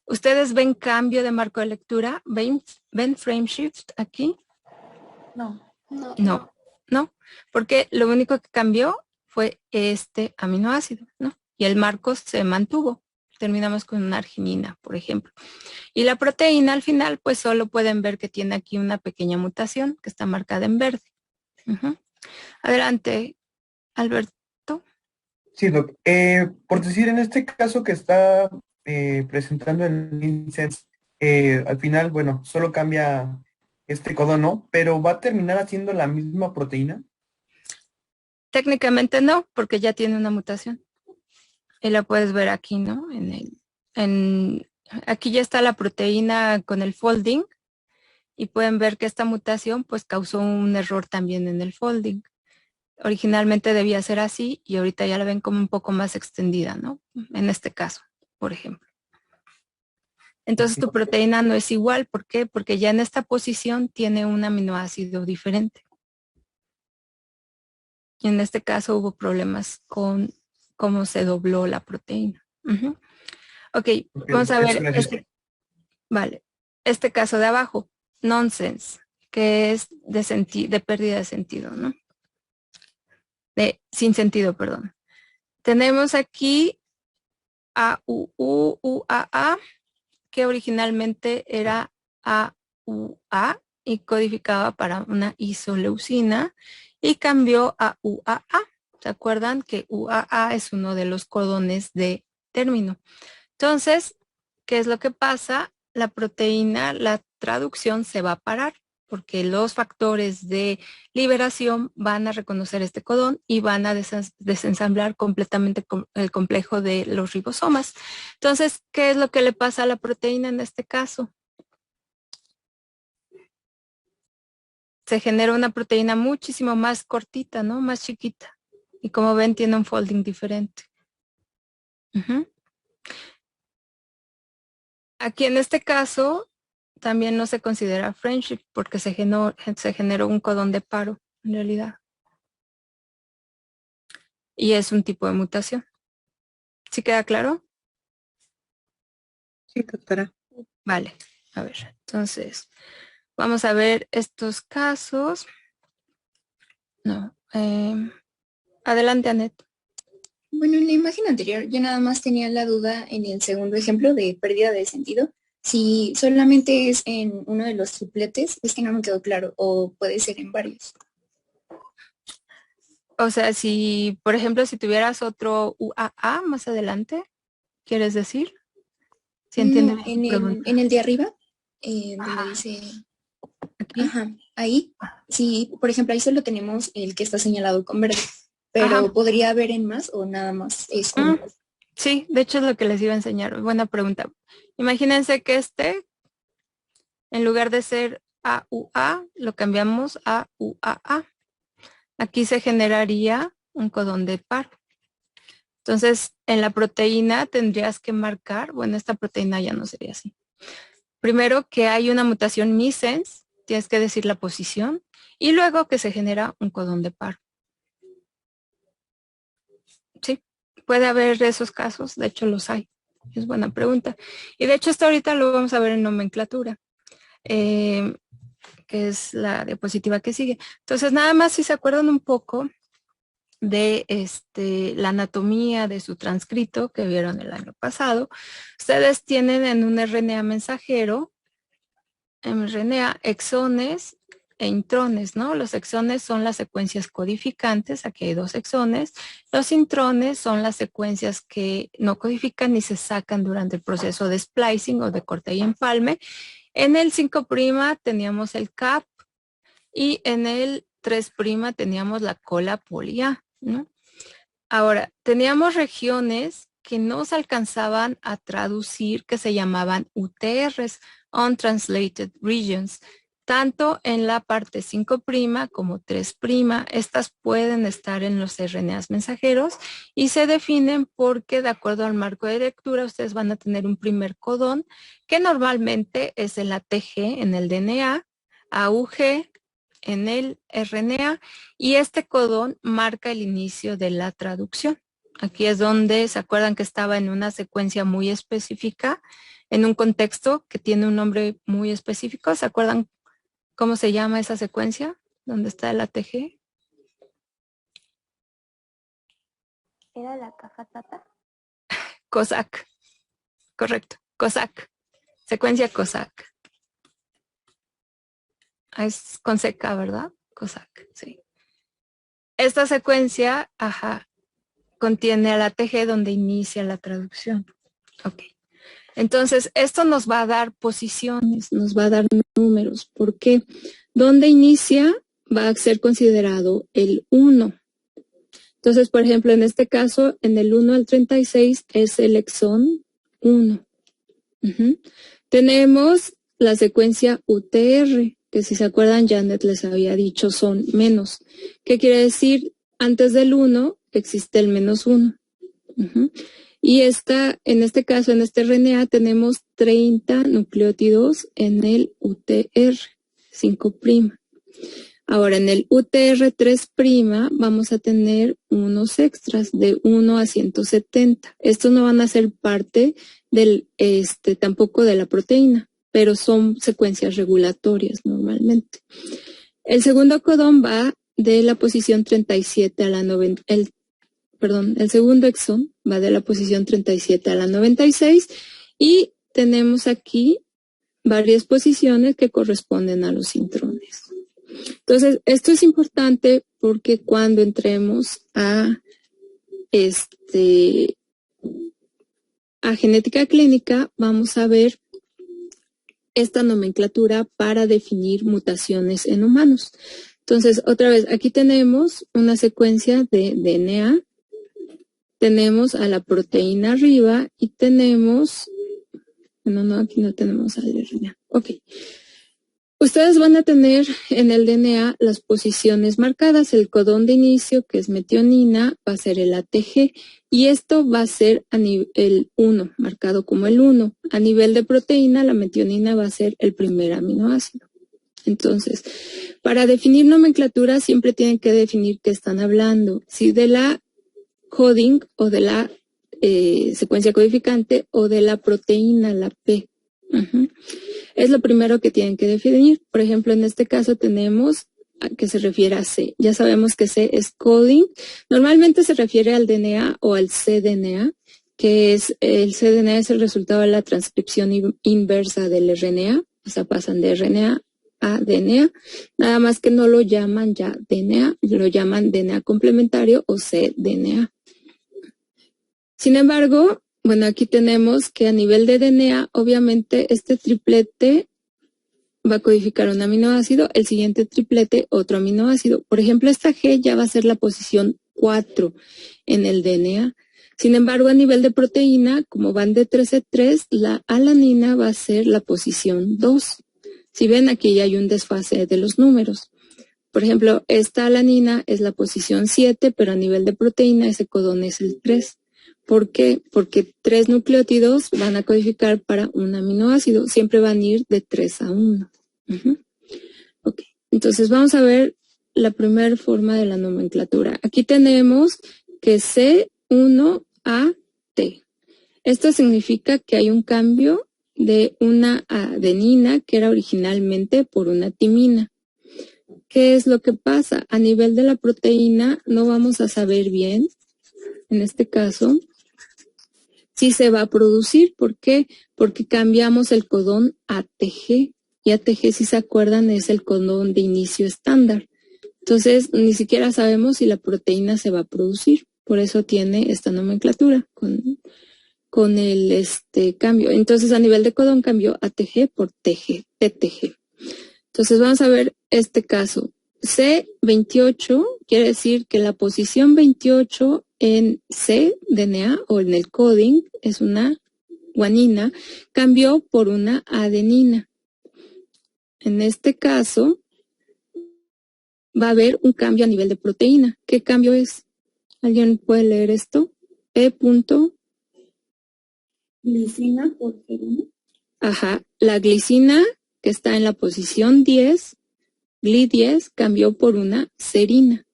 ¿Ustedes ven cambio de marco de lectura? ¿Ven frame shift aquí? No, porque lo único que cambió fue este aminoácido, ¿no? Y el marco se mantuvo. Terminamos con una arginina, por ejemplo. Y la proteína al final, pues solo pueden ver que tiene aquí una pequeña mutación que está marcada en verde. Adelante, Alberto. Sí, Doc. Por decir, en este caso que está presentando el INSENS, al final, bueno, solo cambia este codón, ¿no? Pero ¿va a terminar haciendo la misma proteína? Técnicamente no, porque ya tiene una mutación. Y la puedes ver aquí, ¿no? Aquí ya está la proteína con el folding y pueden ver que esta mutación pues causó un error también en el folding. Originalmente debía ser así y ahorita ya la ven como un poco más extendida, ¿no? En este caso, por ejemplo. Entonces tu proteína no es igual. ¿Por qué? Porque ya en esta posición tiene un aminoácido diferente. Y en este caso hubo problemas con cómo se dobló la proteína. Ok, vamos a ver. Este caso de abajo, nonsense, que es de pérdida de sentido, ¿no? Sin sentido, perdón. Tenemos aquí AUA, que originalmente era AUA y codificaba para una isoleucina y cambió a UAA. ¿Se acuerdan que UAA es uno de los codones de término? Entonces, ¿qué es lo que pasa? La proteína, la traducción se va a parar porque los factores de liberación van a reconocer este codón y van a desensamblar completamente el complejo de los ribosomas. Entonces, ¿qué es lo que le pasa a la proteína en este caso? Se genera una proteína muchísimo más cortita, ¿no? Más chiquita. Y como ven, tiene un folding diferente. Aquí en este caso, también no se considera friendship porque se generó un codón de paro, en realidad. Y es un tipo de mutación. ¿Sí queda claro? Sí, doctora. Vale, a ver, entonces, vamos a ver estos casos. No, adelante, Anet. Bueno, en la imagen anterior yo nada más tenía la duda en el segundo ejemplo de pérdida de sentido. Si solamente es en uno de los tripletes, es que no me quedó claro, o puede ser en varios. O sea, si, por ejemplo, si tuvieras otro UAA más adelante, ¿quieres decir? ¿Sí entienden en el de arriba, donde dice... ¿Aquí? Ajá, ahí, sí, por ejemplo, ahí solo tenemos el que está señalado con verde, pero ¿podría haber en más o nada más es uno? Sí, de hecho es lo que les iba a enseñar. Buena pregunta. Imagínense que en lugar de ser AUA, lo cambiamos a UAA. Aquí se generaría un codón de paro. Entonces, en la proteína tendrías que marcar, bueno, esta proteína ya no sería así. Primero que hay una mutación missense, tienes que decir la posición, y luego que se genera un codón de paro. Sí, puede haber esos casos, de hecho los hay. Es buena pregunta. Y de hecho hasta ahorita lo vamos a ver en nomenclatura, que es la diapositiva que sigue. Entonces, nada más si se acuerdan un poco de la anatomía de su transcrito que vieron el año pasado, ustedes tienen en un RNA mensajero, RNA, exones e intrones, ¿no? Los exones son las secuencias codificantes, aquí hay 2 exones. Los intrones son las secuencias que no codifican ni se sacan durante el proceso de splicing o de corte y empalme. En el 5' teníamos el CAP y en el 3' teníamos la cola poli A, ¿no? Ahora, teníamos regiones que no se alcanzaban a traducir, que se llamaban UTRs, Untranslated Regions, tanto en la parte 5' como 3'. Estas pueden estar en los RNAs mensajeros y se definen porque, de acuerdo al marco de lectura, ustedes van a tener un primer codón que normalmente es el ATG en el DNA, AUG en el RNA, y este codón marca el inicio de la traducción. Aquí es donde se acuerdan que estaba en una secuencia muy específica, en un contexto que tiene un nombre muy específico. ¿Se acuerdan cómo se llama esa secuencia? ¿Dónde está el ATG? ¿Era la caja tata? COSAC, correcto, COSAC, secuencia COSAC. Es con CK, ¿verdad? COSAC, sí. Esta secuencia, contiene al ATG donde inicia la traducción. Ok. Entonces, esto nos va a dar posiciones, nos va a dar números. ¿Por qué? Donde inicia va a ser considerado el 1. Entonces, por ejemplo, en este caso, en el 1 al 36 es el exón 1. Tenemos la secuencia UTR, que si se acuerdan, Janet les había dicho son menos. ¿Qué quiere decir? Antes del 1 existe el -1. Y en este caso, en este RNA, tenemos 30 nucleótidos en el UTR 5'. Ahora, en el UTR 3' vamos a tener unos extras de 1 a 170. Estos no van a ser parte del, tampoco de la proteína, pero son secuencias regulatorias normalmente. El segundo codón va de la posición 37 a la 90, el segundo exón va de la posición 37 a la 96 y tenemos aquí varias posiciones que corresponden a los intrones. Entonces, esto es importante porque cuando entremos a genética clínica, vamos a ver esta nomenclatura para definir mutaciones en humanos. Entonces, otra vez, aquí tenemos una secuencia de DNA, tenemos a la proteína arriba y tenemos, aquí no tenemos al RNA. Ok. Ustedes van a tener en el DNA las posiciones marcadas. El codón de inicio, que es metionina, va a ser el ATG. Y esto va a ser el 1, marcado como el 1. A nivel de proteína, la metionina va a ser el primer aminoácido. Entonces, para definir nomenclatura, siempre tienen que definir qué están hablando. Si de la coding o de la secuencia codificante o de la proteína, la P. Es lo primero que tienen que definir. Por ejemplo, en este caso tenemos que se refiere a C. Ya sabemos que C es coding. Normalmente se refiere al DNA o al cDNA, que es el cDNA es el resultado de la transcripción inversa del RNA. O sea, pasan de RNA a DNA. Nada más que no lo llaman ya DNA, lo llaman DNA complementario o cDNA. Sin embargo, bueno, aquí tenemos que a nivel de DNA, obviamente este triplete va a codificar un aminoácido, el siguiente triplete otro aminoácido. Por ejemplo, esta G ya va a ser la posición 4 en el DNA. Sin embargo, a nivel de proteína, como van de 3 a 3, la alanina va a ser la posición 2. Si ven, aquí ya hay un desfase de los números. Por ejemplo, esta alanina es la posición 7, pero a nivel de proteína ese codón es el 3. ¿Por qué? Porque 3 nucleótidos van a codificar para un aminoácido. Siempre van a ir de 3 a 1. Ok. Entonces vamos a ver la primera forma de la nomenclatura. Aquí tenemos que C1A T. Esto significa que hay un cambio de una adenina que era originalmente por una timina. ¿Qué es lo que pasa? A nivel de la proteína no vamos a saber bien, en este caso, si se va a producir. ¿Por qué? Porque cambiamos el codón ATG. Y ATG, si se acuerdan, es el codón de inicio estándar. Entonces, ni siquiera sabemos si la proteína se va a producir. Por eso tiene esta nomenclatura con el cambio. Entonces, a nivel de codón cambió ATG por TG, TTG. Entonces, vamos a ver este caso. C28 quiere decir que la posición 28 en C-DNA o en el coding es una guanina, cambió por una adenina. En este caso, va a haber un cambio a nivel de proteína. ¿Qué cambio es? ¿Alguien puede leer esto? E. Glicina por serina. Ajá, la glicina que está en la posición 10, GLI10, cambió por una serina.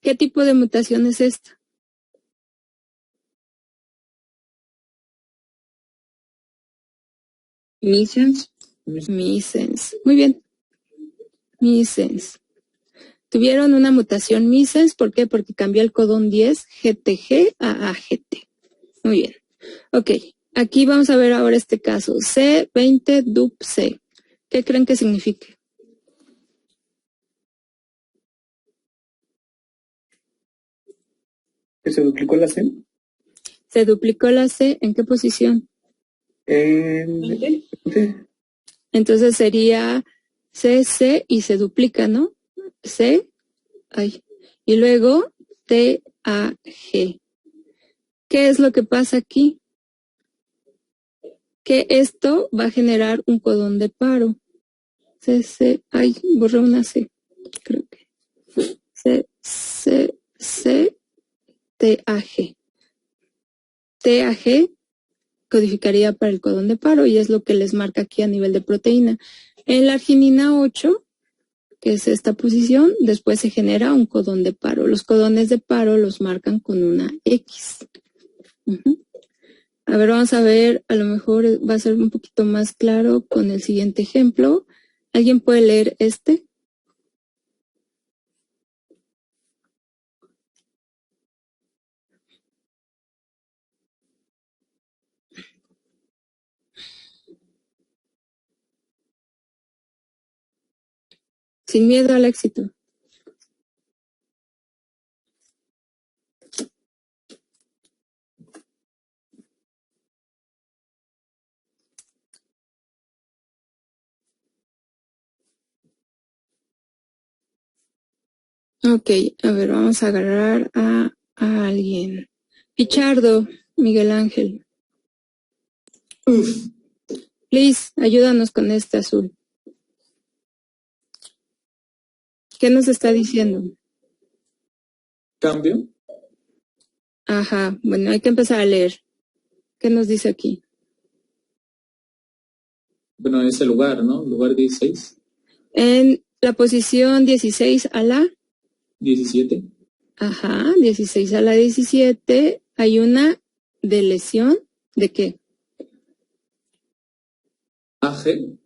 ¿Qué tipo de mutación es esta? Missense. Missense. Muy bien. Missense. Tuvieron una mutación missense, ¿por qué? Porque cambió el codón 10 GTG a AGT. Muy bien. Ok, aquí vamos a ver ahora este caso. C20-DUP-C. ¿Qué creen que signifique? ¿Que se duplicó la C? ¿Se duplicó la C? ¿En qué posición? Entonces sería C y se duplica, ¿no? C, y luego TAG. ¿Qué es lo que pasa aquí? Que esto va a generar un codón de paro. Borré una C, creo que. TAG. TAG codificaría para el codón de paro y es lo que les marca aquí a nivel de proteína. En la arginina 8, que es esta posición, después se genera un codón de paro. Los codones de paro los marcan con una X. A ver, vamos a ver, a lo mejor va a ser un poquito más claro con el siguiente ejemplo. ¿Alguien puede leer este? Sin miedo al éxito. Ok, a ver, vamos a agarrar a alguien. Pichardo, Miguel Ángel. Please, ayúdanos con este azul. ¿Qué nos está diciendo? ¿Cambio? Ajá, bueno, hay que empezar a leer. ¿Qué nos dice aquí? Bueno, ese lugar, ¿no? Lugar 16. En la posición 16 a la 17. Ajá, 16 a la 17 hay una deleción ¿de qué? AG.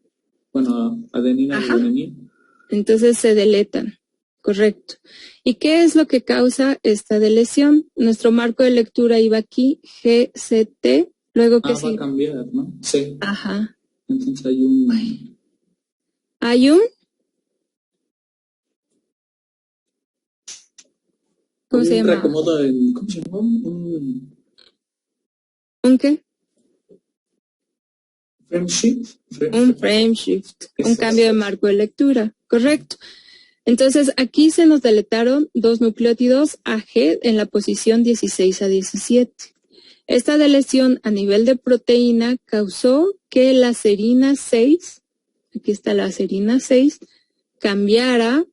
Bueno, adenina y guanina. Entonces se deletan, correcto. ¿Y qué es lo que causa esta deleción? Nuestro marco de lectura iba aquí, GCT, luego que va a cambiar, ¿no? Sí. Ajá. Entonces hay un... ¿Hay un? ¿Cómo se llama? ¿Cómo se llama? ¿Un qué? Frame shift. Un frame shift, un cambio de marco de lectura, correcto. Entonces aquí se nos deletaron dos nucleótidos AG en la posición 16 a 17. Esta deleción a nivel de proteína causó que la serina 6, aquí está la serina 6, cambiara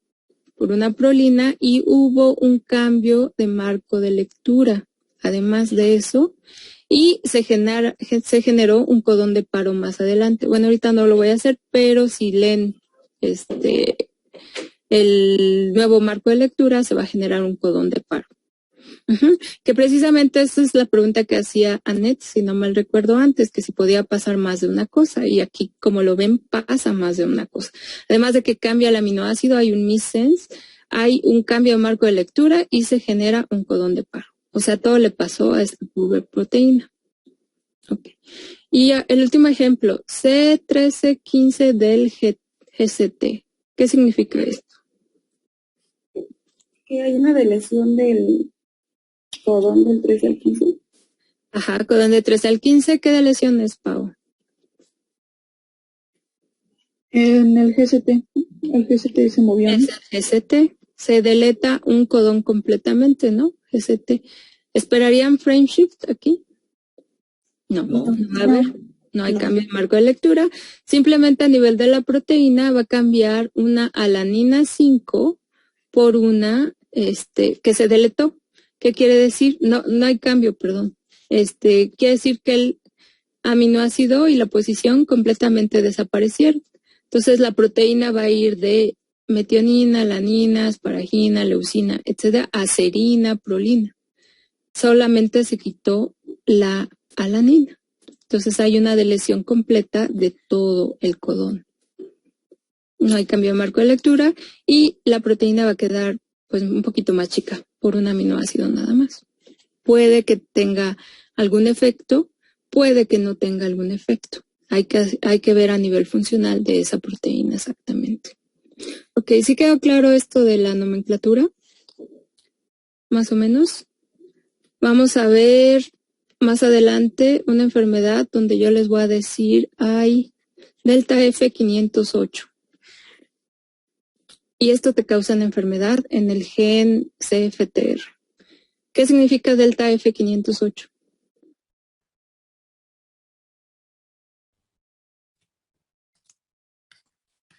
por una prolina y hubo un cambio de marco de lectura. Además de eso, y se generó un codón de paro más adelante. Bueno, ahorita no lo voy a hacer, pero si leen el nuevo marco de lectura, se va a generar un codón de paro. Que precisamente esa es la pregunta que hacía Annette, si no mal recuerdo antes, que si podía pasar más de una cosa. Y aquí, como lo ven, pasa más de una cosa. Además de que cambia el aminoácido, hay un missense, hay un cambio de marco de lectura y se genera un codón de paro. O sea, todo le pasó a esta proteína. Okay. Y el último ejemplo, C1315 del GCT. ¿Qué significa esto? Que hay una deleción del codón del 13 al 15. Ajá, codón de 13 al 15. ¿Qué deleción es, Pau? En el GCT. El GCT se movió. Es el GCT. Se deleta un codón completamente, ¿no? GCT. ¿Esperarían frame shift aquí? No. A ver, no hay cambio de marco de lectura. Simplemente a nivel de la proteína va a cambiar una alanina 5 por una que se deletó. ¿Qué quiere decir? No hay cambio, perdón. Quiere decir que el aminoácido y la posición completamente desaparecieron. Entonces la proteína va a ir de metionina, alanina, asparagina, leucina, etcétera, a serina, prolina. Solamente se quitó la alanina. Entonces hay una deleción completa de todo el codón. No hay cambio de marco de lectura y la proteína va a quedar pues un poquito más chica por un aminoácido nada más. Puede que tenga algún efecto, puede que no tenga algún efecto. Hay que ver a nivel funcional de esa proteína exactamente. Ok, ¿sí quedó claro esto de la nomenclatura? Más o menos. Vamos a ver más adelante una enfermedad donde yo les voy a decir hay delta F508. Y esto te causa una enfermedad en el gen CFTR. ¿Qué significa delta F508?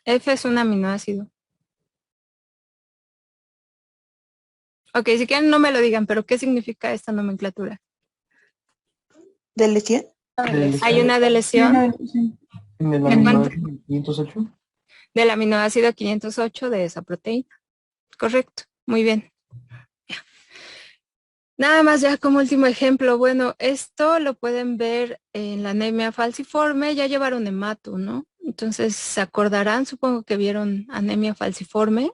F es un aminoácido. Ok, si quieren no me lo digan, pero ¿qué significa esta nomenclatura? ¿Deleción? Hay una deleción. ¿En el aminoácido 508? Del aminoácido 508 de esa proteína. Correcto, muy bien. Nada más ya como último ejemplo, bueno, esto lo pueden ver en la anemia falciforme, ya llevaron hemato, ¿no? Entonces se acordarán, supongo que vieron anemia falciforme.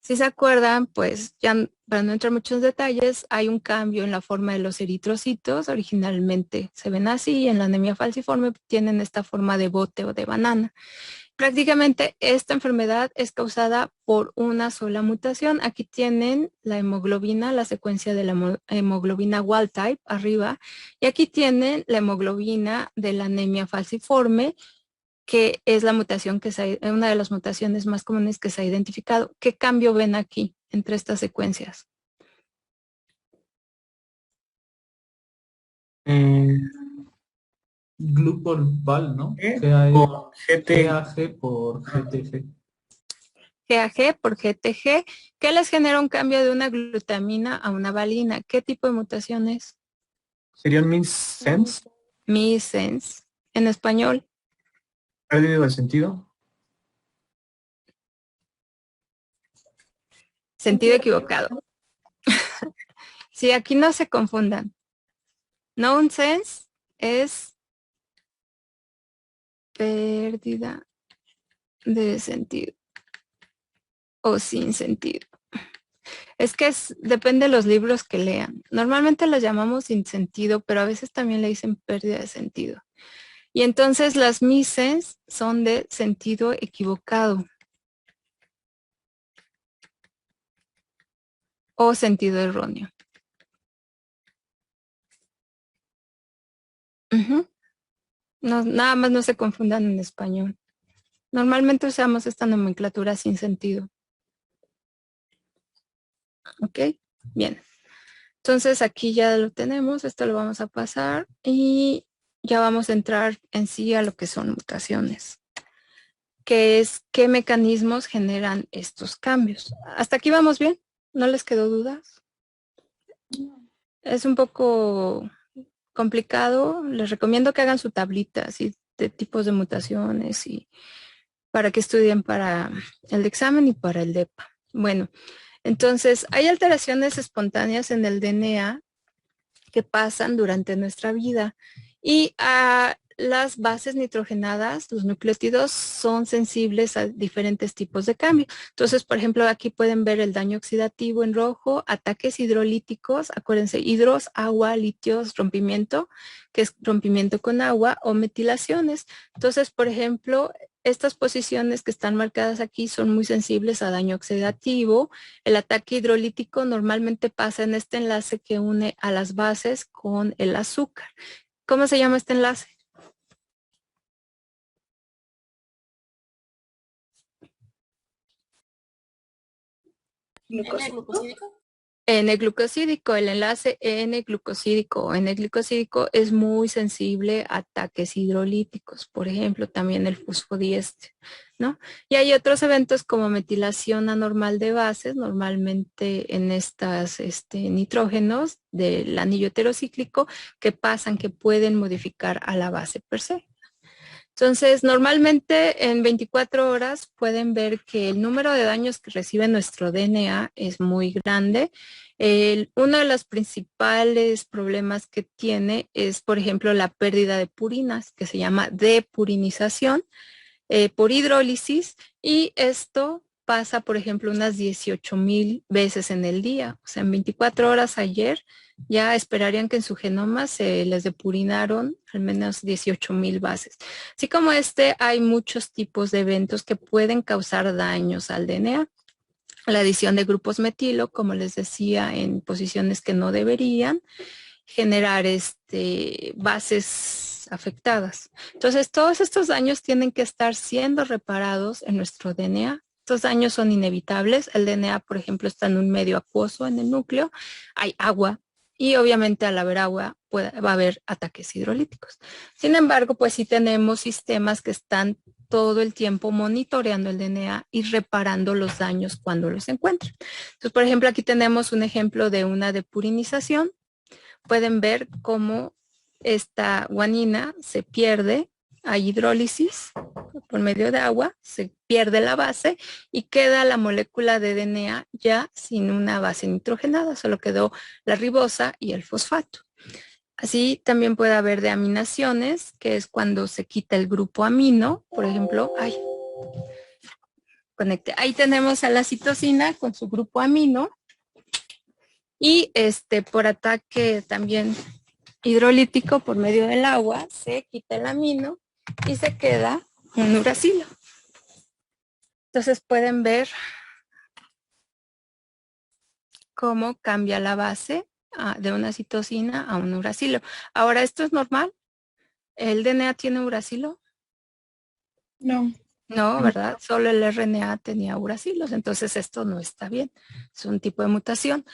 Si se acuerdan, pues ya para no entrar muchos detalles, hay un cambio en la forma de los eritrocitos, originalmente se ven así, y en la anemia falciforme tienen esta forma de bote o de banana. Prácticamente esta enfermedad es causada por una sola mutación. Aquí tienen la hemoglobina, la secuencia de la hemoglobina wild type arriba, y aquí tienen la hemoglobina de la anemia falciforme, que es la mutación una de las mutaciones más comunes que se ha identificado. ¿Qué cambio ven aquí entre estas secuencias? Glucol-Val, ¿no? GAG por GTG. GAG por GTG, ¿qué les genera un cambio de una glutamina a una valina? ¿Qué tipo de mutación es? ¿Sería un missense? Missense. En español. ¿Pérdida de sentido? Sentido equivocado. Sí, aquí no se confundan. Nonsense es pérdida de sentido o sin sentido. Es que depende de los libros que lean. Normalmente los llamamos sin sentido, pero a veces también le dicen pérdida de sentido. Y entonces las missense son de sentido equivocado o sentido erróneo. No, nada más no se confundan en español. Normalmente usamos esta nomenclatura sin sentido. ¿Ok? Bien. Entonces aquí ya lo tenemos, esto lo vamos a pasar y ya vamos a entrar en sí a lo que son mutaciones, que es qué mecanismos generan estos cambios. ¿Hasta aquí vamos bien? ¿No les quedó dudas? Es un poco complicado, les recomiendo que hagan su tablita así de tipos de mutaciones y para que estudien para el examen y para el DEPA. Bueno, entonces hay alteraciones espontáneas en el DNA que pasan durante nuestra vida y a las bases nitrogenadas, los nucleótidos, son sensibles a diferentes tipos de cambio. Entonces, por ejemplo, aquí pueden ver el daño oxidativo en rojo, ataques hidrolíticos, acuérdense, hidros, agua, litios, rompimiento, que es rompimiento con agua, o metilaciones. Entonces, por ejemplo, estas posiciones que están marcadas aquí son muy sensibles a daño oxidativo. El ataque hidrolítico normalmente pasa en este enlace que une a las bases con el azúcar. ¿Cómo se llama este enlace? ¿N-glucosídico? N-glucosídico, el enlace N-glucosídico o N-glucosídico es muy sensible a ataques hidrolíticos, por ejemplo, también el fosfodiéster, ¿no? Y hay otros eventos como metilación anormal de bases, normalmente en estas nitrógenos del anillo heterocíclico, que pasan, que pueden modificar a la base per se. Entonces, normalmente en 24 horas pueden ver que el número de daños que recibe nuestro DNA es muy grande. Uno de los principales problemas que tiene es, por ejemplo, la pérdida de purinas, que se llama depurinización por hidrólisis, y esto pasa, por ejemplo, unas 18,000 veces en el día. O sea, en 24 horas ayer ya esperarían que en su genoma se les depurinaron al menos 18,000 bases. Así como hay muchos tipos de eventos que pueden causar daños al DNA. La adición de grupos metilo, como les decía, en posiciones que no deberían, generar bases afectadas. Entonces, todos estos daños tienen que estar siendo reparados en nuestro DNA. Estos daños son inevitables. El DNA, por ejemplo, está en un medio acuoso en el núcleo. Hay agua y obviamente al haber agua va a haber ataques hidrolíticos. Sin embargo, pues sí tenemos sistemas que están todo el tiempo monitoreando el DNA y reparando los daños cuando los encuentran. Entonces, por ejemplo, aquí tenemos un ejemplo de una depurinización. Pueden ver cómo esta guanina se pierde a hidrólisis por medio de agua, se pierde la base y queda la molécula de DNA ya sin una base nitrogenada, solo quedó la ribosa y el fosfato. Así también puede haber deaminaciones, que es cuando se quita el grupo amino, por ejemplo, ahí tenemos a la citosina con su grupo amino y por ataque también hidrolítico por medio del agua, se quita el amino y se queda un uracilo. Entonces pueden ver cómo cambia la base de una citosina a un uracilo. Ahora, ¿esto es normal? ¿El DNA tiene uracilo? No. No, ¿verdad? Solo el RNA tenía uracilos, entonces esto no está bien. Es un tipo de mutación.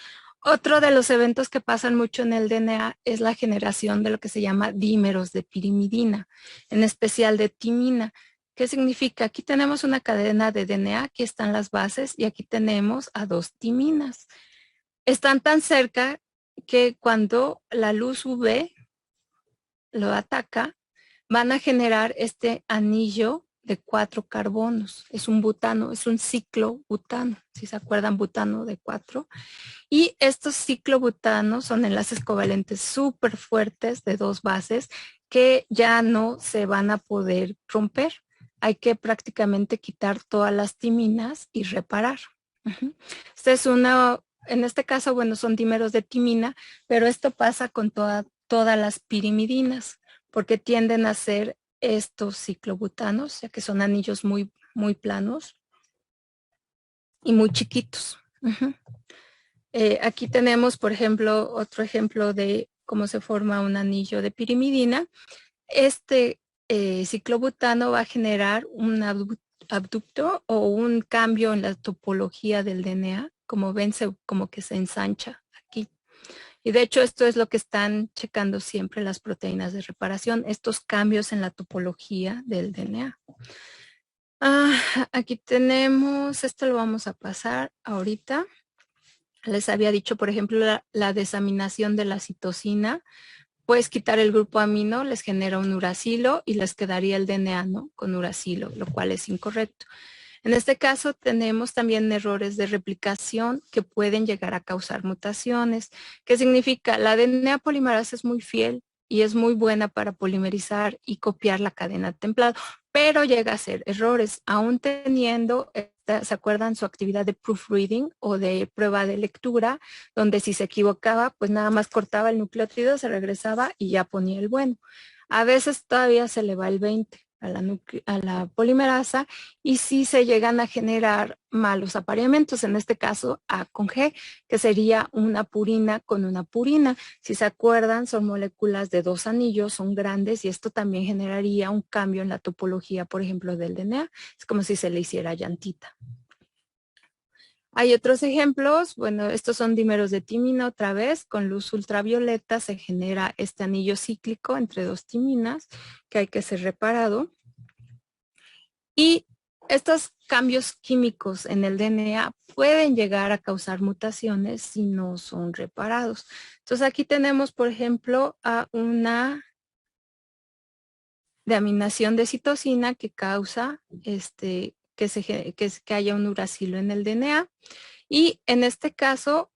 Otro de los eventos que pasan mucho en el DNA es la generación de lo que se llama dímeros de pirimidina, en especial de timina. ¿Qué significa? Aquí tenemos una cadena de DNA, aquí están las bases y aquí tenemos a 2 timinas. Están tan cerca que cuando la luz UV lo ataca, van a generar este anillo de 4 carbonos. Es un butano, es un ciclobutano. Si se acuerdan, butano de 4. Y estos ciclobutanos son enlaces covalentes súper fuertes de 2 bases que ya no se van a poder romper. Hay que prácticamente quitar todas las timinas y reparar. Esta es en este caso, bueno, son dímeros de timina, pero esto pasa con todas las pirimidinas, porque tienden a ser estos ciclobutanos, ya que son anillos muy, muy planos y muy chiquitos. Aquí tenemos, por ejemplo, otro ejemplo de cómo se forma un anillo de pirimidina. Este ciclobutano va a generar un abducto o un cambio en la topología del DNA. Como ven, como que se ensancha aquí. Y de hecho esto es lo que están checando siempre las proteínas de reparación, estos cambios en la topología del DNA. Aquí tenemos, esto lo vamos a pasar ahorita. Les había dicho, por ejemplo, la desaminación de la citosina. Puedes quitar el grupo amino, les genera un uracilo y les quedaría el DNA, ¿no? Con uracilo, lo cual es incorrecto. En este caso tenemos también errores de replicación que pueden llegar a causar mutaciones. ¿Qué significa? La DNA polimerasa es muy fiel y es muy buena para polimerizar y copiar la cadena de templado, pero llega a ser errores, aún teniendo, ¿se acuerdan su actividad de proofreading o de prueba de lectura? Donde si se equivocaba, pues nada más cortaba el nucleótido, se regresaba y ya ponía el bueno. A veces todavía se le va el 20 a la polimerasa y sí se llegan a generar malos apareamientos, en este caso A con G, que sería una purina con una purina. Si se acuerdan, son moléculas de 2 anillos, son grandes y esto también generaría un cambio en la topología, por ejemplo, del DNA. Es como si se le hiciera llantita. Hay otros ejemplos, bueno, estos son dímeros de timina otra vez, con luz ultravioleta se genera este anillo cíclico entre dos timinas que hay que ser reparado. Y estos cambios químicos en el DNA pueden llegar a causar mutaciones si no son reparados. Entonces aquí tenemos, por ejemplo, a una deaminación de citosina que causa que haya un uracilo en el DNA. Y en este caso,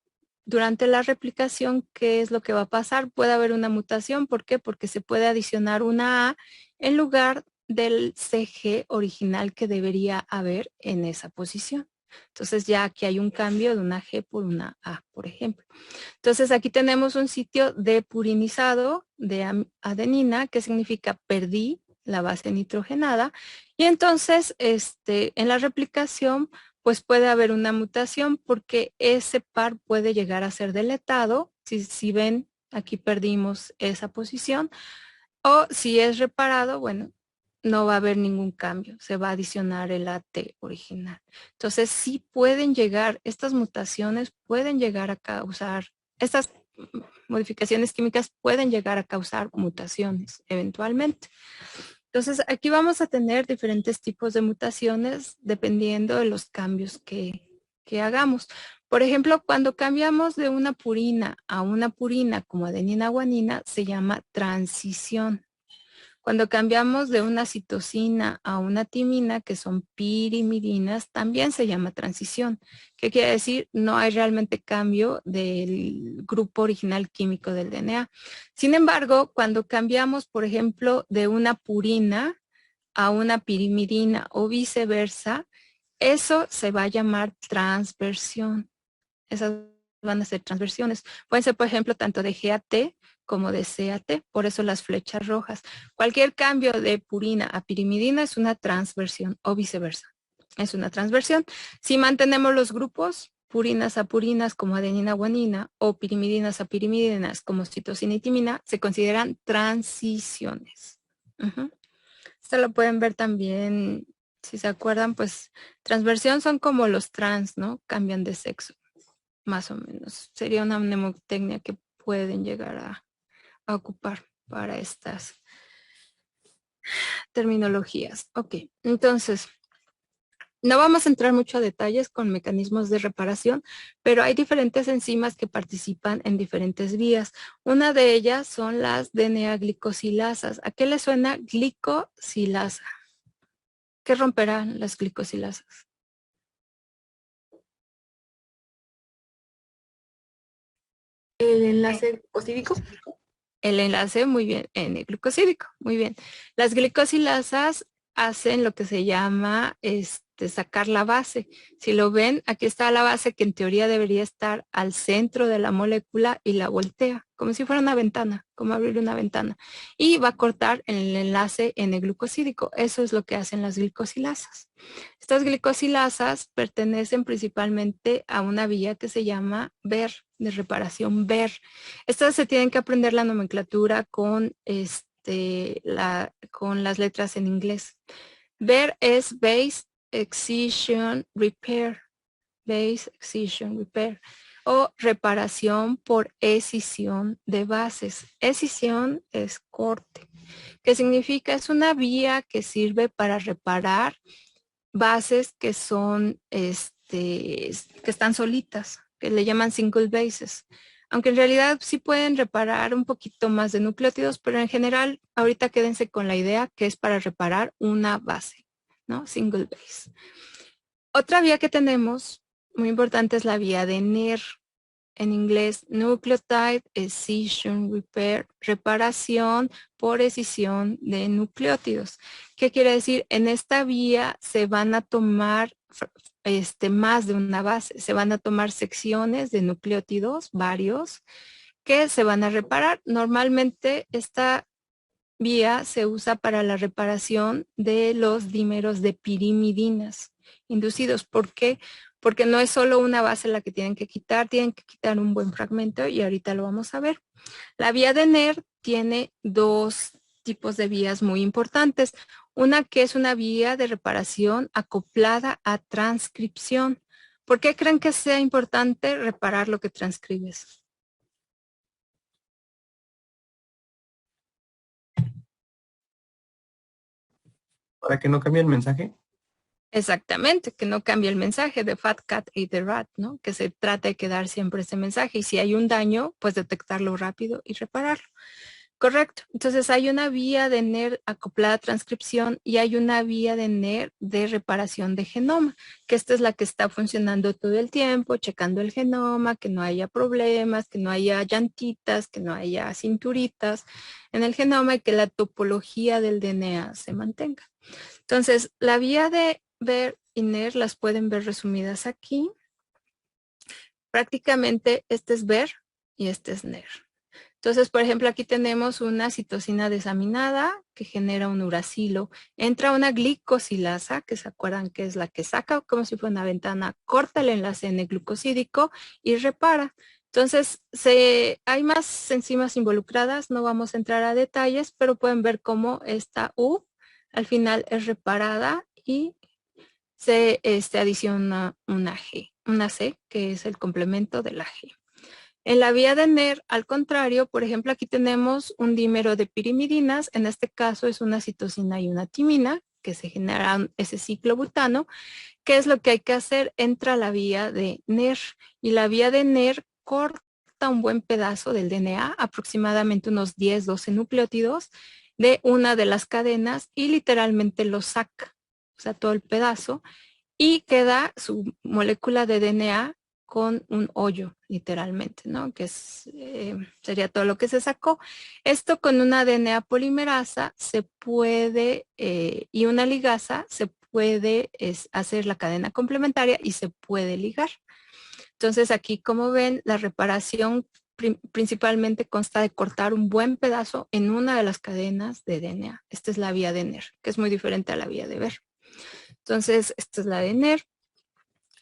durante la replicación, ¿qué es lo que va a pasar? Puede haber una mutación. ¿Por qué? Porque se puede adicionar una A en lugar del CG original que debería haber en esa posición. Entonces ya aquí hay un cambio de una G por una A, por ejemplo. Entonces aquí tenemos un sitio depurinizado de adenina, que significa perdí la base nitrogenada. Y entonces en la replicación pues puede haber una mutación porque ese par puede llegar a ser deletado. Si ven, aquí perdimos esa posición. O si es reparado, bueno, no va a haber ningún cambio, se va a adicionar el AT original. Entonces sí pueden llegar, estas mutaciones pueden llegar a causar, estas modificaciones químicas pueden llegar a causar mutaciones eventualmente. Entonces aquí vamos a tener diferentes tipos de mutaciones dependiendo de los cambios que hagamos. Por ejemplo, cuando cambiamos de una purina a una purina como adenina guanina, se llama transición. Cuando cambiamos de una citosina a una timina, que son pirimidinas, también se llama transición. ¿Qué quiere decir? No hay realmente cambio del grupo original químico del DNA. Sin embargo, cuando cambiamos, por ejemplo, de una purina a una pirimidina o viceversa, eso se va a llamar transversión. Esas van a ser transversiones. Pueden ser, por ejemplo, tanto de GAT como de CAT, por eso las flechas rojas. Cualquier cambio de purina a pirimidina es una transversión o viceversa. Es una transversión. Si mantenemos los grupos, purinas a purinas como adenina guanina o pirimidinas a pirimidinas como citosina y timina, se consideran transiciones. Esto lo pueden ver también, si se acuerdan, pues transversión son como los trans, ¿no? Cambian de sexo, más o menos. Sería una mnemotecnia que pueden llegar a ocupar para estas terminologías. Ok, entonces, no vamos a entrar mucho a detalles con mecanismos de reparación, pero hay diferentes enzimas que participan en diferentes vías. Una de ellas son las DNA glicosilasas. ¿A qué le suena glicosilasa? ¿Qué romperán las glicosilasas? El enlace glucosídico. El enlace, muy bien, N-glucosídico, muy bien. Las glicosilasas hacen lo que se llama sacar la base. Si lo ven, aquí está la base que en teoría debería estar al centro de la molécula y la voltea, como si fuera una ventana, como abrir una ventana. Y va a cortar el enlace N-glucosídico. Eso es lo que hacen las glicosilasas. Estas glicosilasas pertenecen principalmente a una vía que se llama BER, de reparación BER. Estas se tienen que aprender la nomenclatura con las letras en inglés. BER es Base Excision Repair. Base Excision Repair. O reparación por escisión de bases. Escisión es corte. ¿Qué significa? Es una vía que sirve para reparar bases que son, que están solitas, que le llaman single bases. Aunque en realidad sí pueden reparar un poquito más de nucleótidos, pero en general ahorita quédense con la idea que es para reparar una base, ¿no? Single base. Otra vía que tenemos, muy importante, es la vía de NER. En inglés, Nucleotide Excision Repair, reparación por escisión de nucleótidos. ¿Qué quiere decir? En esta vía se van a tomar más de una base, se van a tomar secciones de nucleótidos, varios, que se van a reparar. Normalmente esta vía se usa para la reparación de los dímeros de pirimidinas inducidos. ¿Por qué? Porque no es solo una base la que tienen que quitar un buen fragmento y ahorita lo vamos a ver. La vía de NER tiene dos tipos de vías muy importantes. Una que es una vía de reparación acoplada a transcripción. ¿Por qué creen que sea importante reparar lo que transcribes? ¿Para que no cambie el mensaje? Exactamente, que no cambie el mensaje de Fat Cat y de Rat, ¿no? Que se trate de quedar siempre ese mensaje y si hay un daño, pues detectarlo rápido y repararlo. Correcto. Entonces hay una vía de NER acoplada a transcripción y hay una vía de NER de reparación de genoma, que esta es la que está funcionando todo el tiempo, checando el genoma, que no haya problemas, que no haya llantitas, que no haya cinturitas en el genoma y que la topología del DNA se mantenga. Entonces, la vía de ver y NER las pueden ver resumidas aquí. Prácticamente este es ver y este es NER. Entonces, por ejemplo, aquí tenemos una citosina desaminada que genera un uracilo. Entra una glicosilasa, que se acuerdan que es la que saca como si fuera una ventana, corta el enlace N-glucosídico y repara. Entonces, hay más enzimas involucradas, no vamos a entrar a detalles, pero pueden ver cómo esta U al final es reparada y se adiciona una G, una C, que es el complemento de la G. En la vía de NER, al contrario, por ejemplo, aquí tenemos un dímero de pirimidinas, en este caso es una citosina y una timina, que se generan ese ciclo butano. ¿Qué es lo que hay que hacer? Entra a la vía de NER y la vía de NER corta un buen pedazo del DNA, aproximadamente unos 10, 12 nucleótidos de una de las cadenas y literalmente lo saca, o sea, todo el pedazo, y queda su molécula de DNA con un hoyo, literalmente, ¿no? Que sería todo lo que se sacó. Esto con una DNA polimerasa se puede, y una ligasa, se puede hacer la cadena complementaria y se puede ligar. Entonces aquí, como ven, la reparación principalmente consta de cortar un buen pedazo en una de las cadenas de DNA. Esta es la vía de NER, que es muy diferente a la vía de ver. Entonces, esta es la de NER.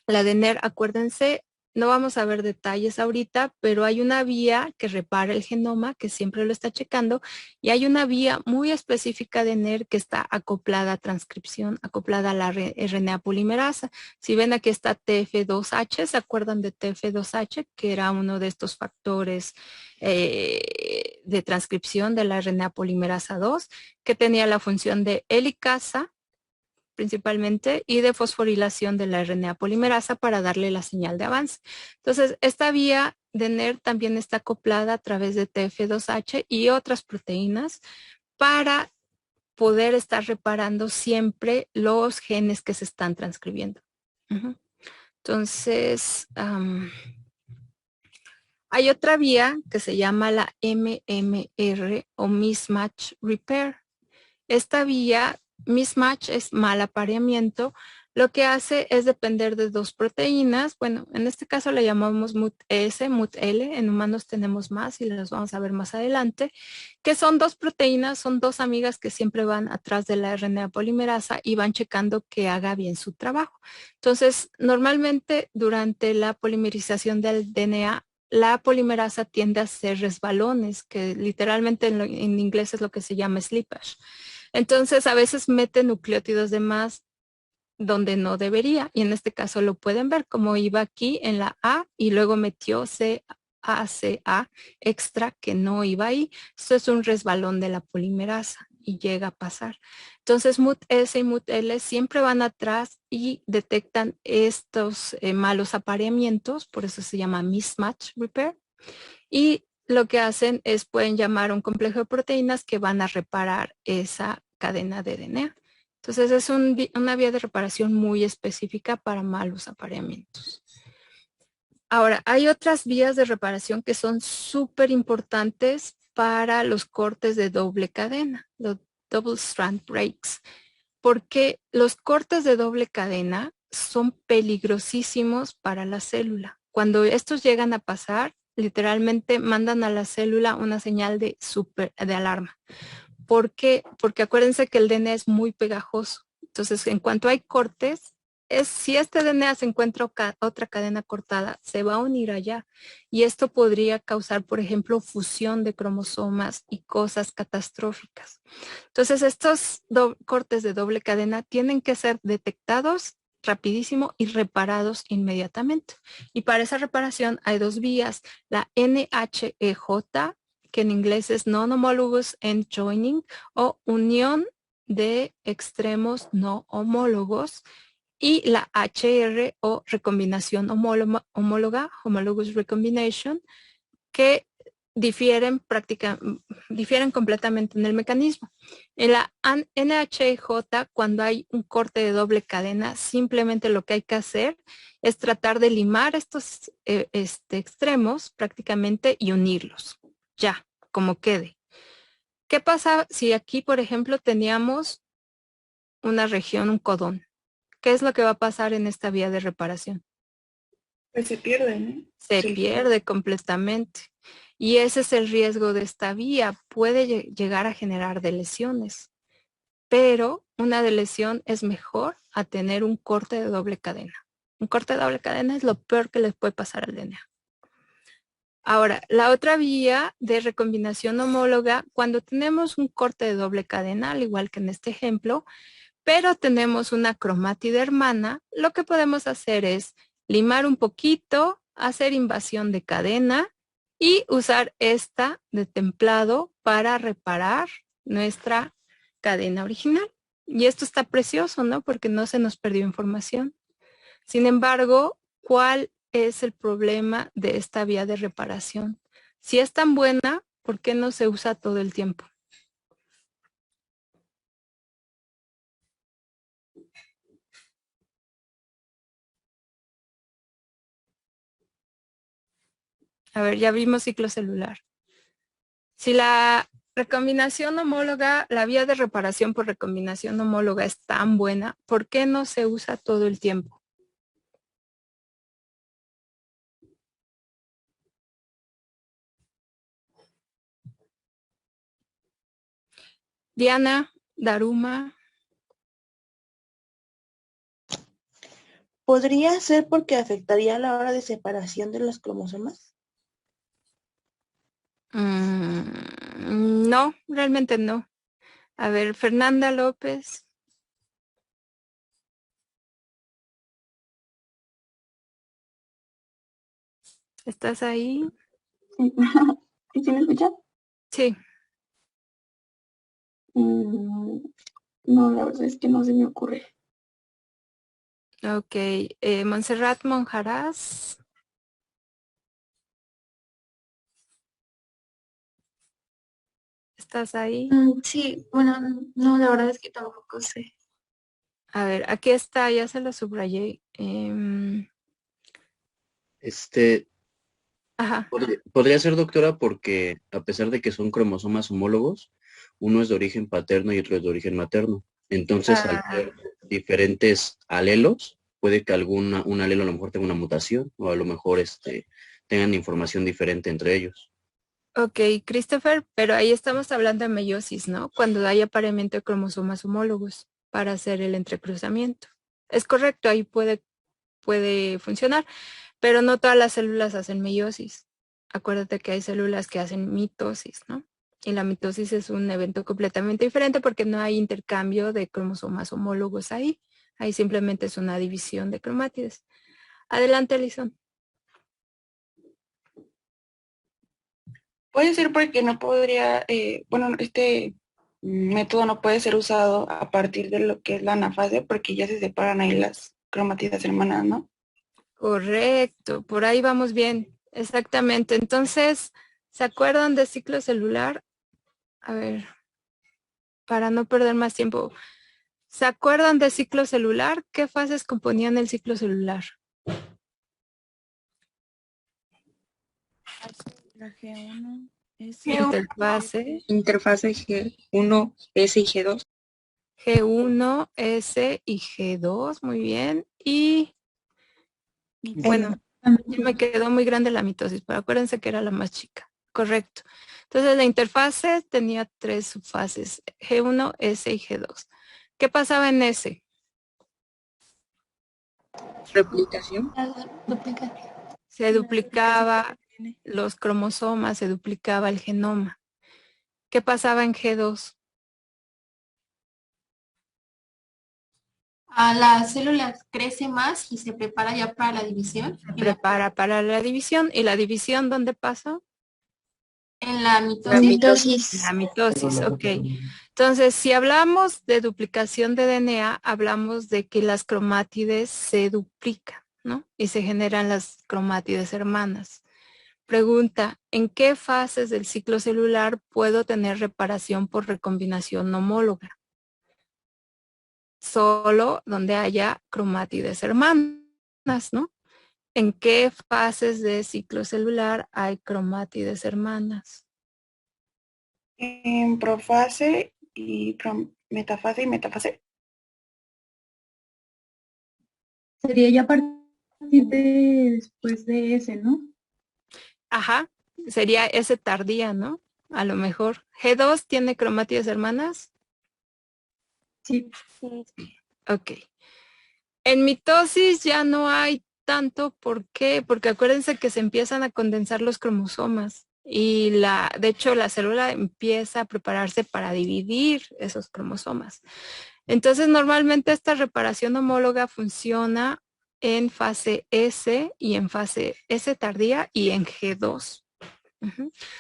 La de NER, acuérdense, no vamos a ver detalles ahorita, pero hay una vía que repara el genoma, que siempre lo está checando, y hay una vía muy específica de NER que está acoplada a transcripción, acoplada a la RNA polimerasa. Si ven aquí está TF2H, ¿se acuerdan de TF2H? Que era uno de estos factores de transcripción de la RNA polimerasa 2, que tenía la función de helicasa, principalmente, y de fosforilación de la RNA polimerasa para darle la señal de avance. Entonces, esta vía de NER también está acoplada a través de TF2H y otras proteínas para poder estar reparando siempre los genes que se están transcribiendo. Entonces, hay otra vía que se llama la MMR o Mismatch Repair. Esta vía mismatch es mal apareamiento, lo que hace es depender de dos proteínas. Bueno, en este caso le llamamos MUT-S, MUT-L, en humanos tenemos más y las vamos a ver más adelante, que son dos proteínas, son dos amigas que siempre van atrás de la RNA polimerasa y van checando que haga bien su trabajo. Entonces, normalmente durante la polimerización del DNA, la polimerasa tiende a hacer resbalones, que literalmente en inglés es lo que se llama slippage. Entonces, a veces mete nucleótidos de más donde no debería. Y en este caso lo pueden ver como iba aquí en la A y luego metió CACA extra que no iba ahí. Esto es un resbalón de la polimerasa y llega a pasar. Entonces, MUT-S y MUT-L siempre van atrás y detectan estos malos apareamientos. Por eso se llama mismatch repair. Y lo que hacen es pueden llamar a un complejo de proteínas que van a reparar esa cadena de DNA. Entonces es una vía de reparación muy específica para malos apareamientos. Ahora, hay otras vías de reparación que son súper importantes para los cortes de doble cadena, los double strand breaks, porque los cortes de doble cadena son peligrosísimos para la célula. Cuando estos llegan a pasar, literalmente mandan a la célula una señal de alarma. ¿Por qué? Porque acuérdense que el DNA es muy pegajoso. Entonces, en cuanto hay cortes, si este DNA se encuentra otra cadena cortada, se va a unir allá. Y esto podría causar, por ejemplo, fusión de cromosomas y cosas catastróficas. Entonces, estos cortes de doble cadena tienen que ser detectados rapidísimo y reparados inmediatamente. Y para esa reparación hay dos vías, la NHEJ, que en inglés es Non-Homologous End Joining, o unión de extremos no homólogos, y la HR o recombinación homóloga, Homologous Recombination, que difieren completamente en el mecanismo. En la NHJ, cuando hay un corte de doble cadena, simplemente lo que hay que hacer es tratar de limar estos extremos prácticamente y unirlos, ya, como quede. ¿Qué pasa si aquí, por ejemplo, teníamos una región, un codón? ¿Qué es lo que va a pasar en esta vía de reparación? Pues se pierde, ¿no? Se pierde completamente. Y ese es el riesgo de esta vía. Puede llegar a generar lesiones, pero una lesión es mejor a tener un corte de doble cadena. Un corte de doble cadena es lo peor que les puede pasar al DNA. Ahora, la otra vía de recombinación homóloga, cuando tenemos un corte de doble cadena, al igual que en este ejemplo, pero tenemos una cromátide hermana, lo que podemos hacer es limar un poquito, hacer invasión de cadena y usar esta de templado para reparar nuestra cadena original. Y esto está precioso, ¿no? Porque no se nos perdió información. Sin embargo, ¿cuál es el problema de esta vía de reparación? Si es tan buena, ¿por qué no se usa todo el tiempo? A ver, ya vimos ciclo celular. Si la recombinación homóloga, la vía de reparación por recombinación homóloga es tan buena, ¿por qué no se usa todo el tiempo? Diana, Daruma. ¿Podría ser porque afectaría a la hora de separación de los cromosomas? No, realmente no. A ver, Fernanda López. ¿Estás ahí? ¿Sí me escuchan? Sí. No, la verdad es que no se me ocurre. Ok. Montserrat Monjarás. ¿Estás ahí? Sí, bueno, no, la verdad es que tampoco sé. A ver, aquí está, ya se lo subrayé. Ajá. Podría ser, doctora, porque a pesar de que son cromosomas homólogos, uno es de origen paterno y otro es de origen materno. Entonces, al ser diferentes alelos, puede que un alelo a lo mejor tenga una mutación o a lo mejor tengan información diferente entre ellos. Ok, Christopher, pero ahí estamos hablando de meiosis, ¿no? Cuando hay apareamiento de cromosomas homólogos para hacer el entrecruzamiento. Es correcto, ahí puede funcionar, pero no todas las células hacen meiosis. Acuérdate que hay células que hacen mitosis, ¿no? Y la mitosis es un evento completamente diferente porque no hay intercambio de cromosomas homólogos ahí. Ahí simplemente es una división de cromátides. Adelante, Alison. Puede ser porque no podría, bueno, este método no puede ser usado a partir de lo que es la anafase porque ya se separan ahí las cromátidas hermanas, ¿no? Correcto, por ahí vamos bien, exactamente. Entonces, ¿se acuerdan de ciclo celular? A ver, para no perder más tiempo. ¿Se acuerdan de ciclo celular? ¿Qué fases componían el ciclo celular? La G1 es interfase. Interfase G1, S y G2. G1, S y G2, muy bien. Y bueno, me quedó muy grande la mitosis, pero acuérdense que era la más chica. Correcto. Entonces la interfase tenía 3 subfases, G1, S y G2. ¿Qué pasaba en S? Replicación. Se duplicaba los cromosomas, se duplicaba el genoma. ¿Qué pasaba en G2? La célula crece más y se prepara ya para la división. Se prepara para la división. ¿Y la división dónde pasa? En la mitosis. La mitosis, ok. Entonces, si hablamos de duplicación de DNA, hablamos de que las cromátides se duplican, ¿no? Y se generan las cromátides hermanas. Pregunta, ¿en qué fases del ciclo celular puedo tener reparación por recombinación homóloga? Solo donde haya cromátides hermanas, ¿no? ¿En qué fases de ciclo celular hay cromátides hermanas? En profase y metafase y metafase. Sería ya a partir de después de ese, ¿no? Ajá, sería S tardía, ¿no? A lo mejor. ¿G2 tiene cromátides hermanas? Sí. Ok. En mitosis ya no hay tanto. ¿Por qué? Porque acuérdense que se empiezan a condensar los cromosomas y de hecho la célula empieza a prepararse para dividir esos cromosomas. Entonces normalmente esta reparación homóloga funciona en fase S y en fase S tardía y en G2.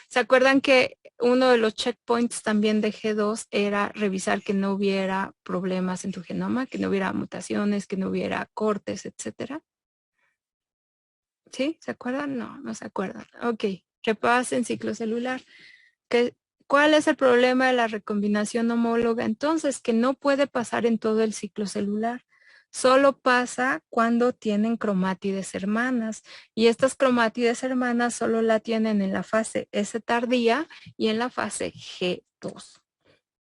¿Se acuerdan que uno de los checkpoints también de G2 era revisar que no hubiera problemas en tu genoma, que no hubiera mutaciones, que no hubiera cortes, etcétera? ¿Sí? ¿Se acuerdan? No, no se acuerdan. Ok, repasen ciclo celular. ¿Cuál es el problema de la recombinación homóloga? Entonces, que no puede pasar en todo el ciclo celular. Solo pasa cuando tienen cromátides hermanas. Y estas cromátides hermanas solo la tienen en la fase S tardía y en la fase G2.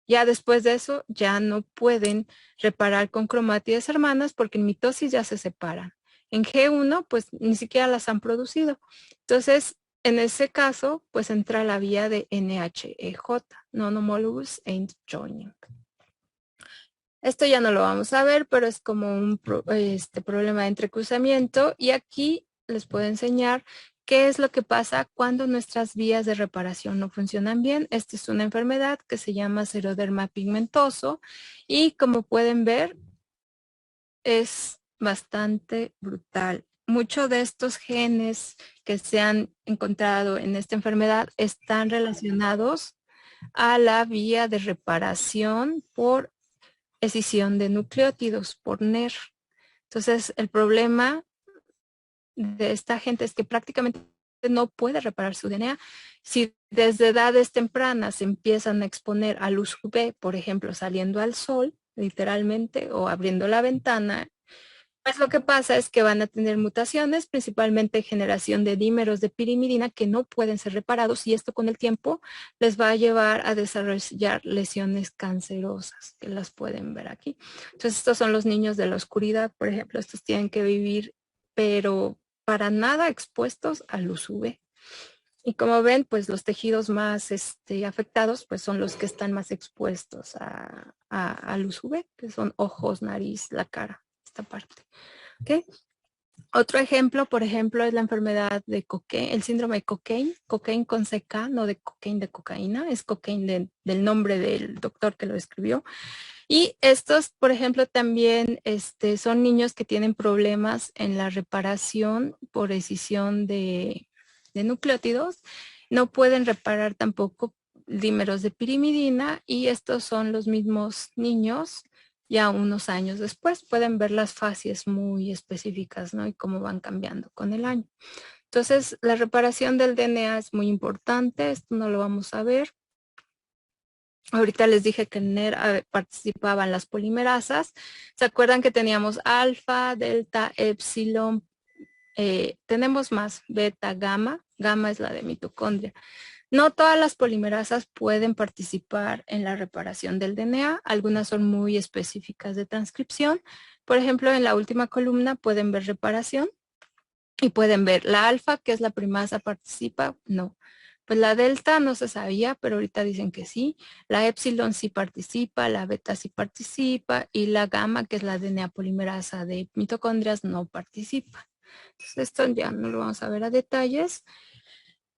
Ya después de eso, ya no pueden reparar con cromátides hermanas porque en mitosis ya se separan. En G1, pues ni siquiera las han producido. Entonces, en ese caso, pues entra la vía de NHEJ, non-homologous end joining. Esto ya no lo vamos a ver, pero es como un problema de entrecruzamiento. Y aquí les puedo enseñar qué es lo que pasa cuando nuestras vías de reparación no funcionan bien. Esta es una enfermedad que se llama xeroderma pigmentoso y como pueden ver es bastante brutal. Muchos de estos genes que se han encontrado en esta enfermedad están relacionados a la vía de reparación por escisión de nucleótidos, por NER. Entonces, el problema de esta gente es que prácticamente no puede reparar su DNA. Si desde edades tempranas se empiezan a exponer a luz UV, por ejemplo, saliendo al sol, literalmente, o abriendo la ventana, pues lo que pasa es que van a tener mutaciones, principalmente generación de dímeros de pirimidina que no pueden ser reparados y esto con el tiempo les va a llevar a desarrollar lesiones cancerosas, que las pueden ver aquí. Entonces estos son los niños de la oscuridad, por ejemplo, estos tienen que vivir, pero para nada expuestos a luz UV. Y como ven, pues los tejidos más afectados pues son los que están más expuestos a luz UV, que son ojos, nariz, la cara. Esta parte. ¿Okay? Otro ejemplo, por ejemplo, es la enfermedad de Cockayne, el síndrome de Cockayne, Cockayne con CK, no de cocaine de cocaína, es Cockayne del nombre del doctor que lo escribió. Y estos, por ejemplo, también son niños que tienen problemas en la reparación por escisión de nucleótidos. No pueden reparar tampoco dímeros de pirimidina y estos son los mismos niños ya unos años después. Pueden ver las fases muy específicas, ¿no? Y cómo van cambiando con el año. Entonces, la reparación del DNA es muy importante. Esto no lo vamos a ver. Ahorita les dije que en NER participaban las polimerasas. ¿Se acuerdan que teníamos alfa, delta, epsilon? Tenemos más, beta, gamma. Gamma es la de mitocondria. No todas las polimerasas pueden participar en la reparación del DNA. Algunas son muy específicas de transcripción. Por ejemplo, en la última columna pueden ver reparación y pueden ver la alfa, que es la primasa, participa. No. Pues la delta no se sabía, pero ahorita dicen que sí. La epsilon sí participa, la beta sí participa y la gamma, que es la DNA polimerasa de mitocondrias, no participa. Entonces esto ya no lo vamos a ver a detalles.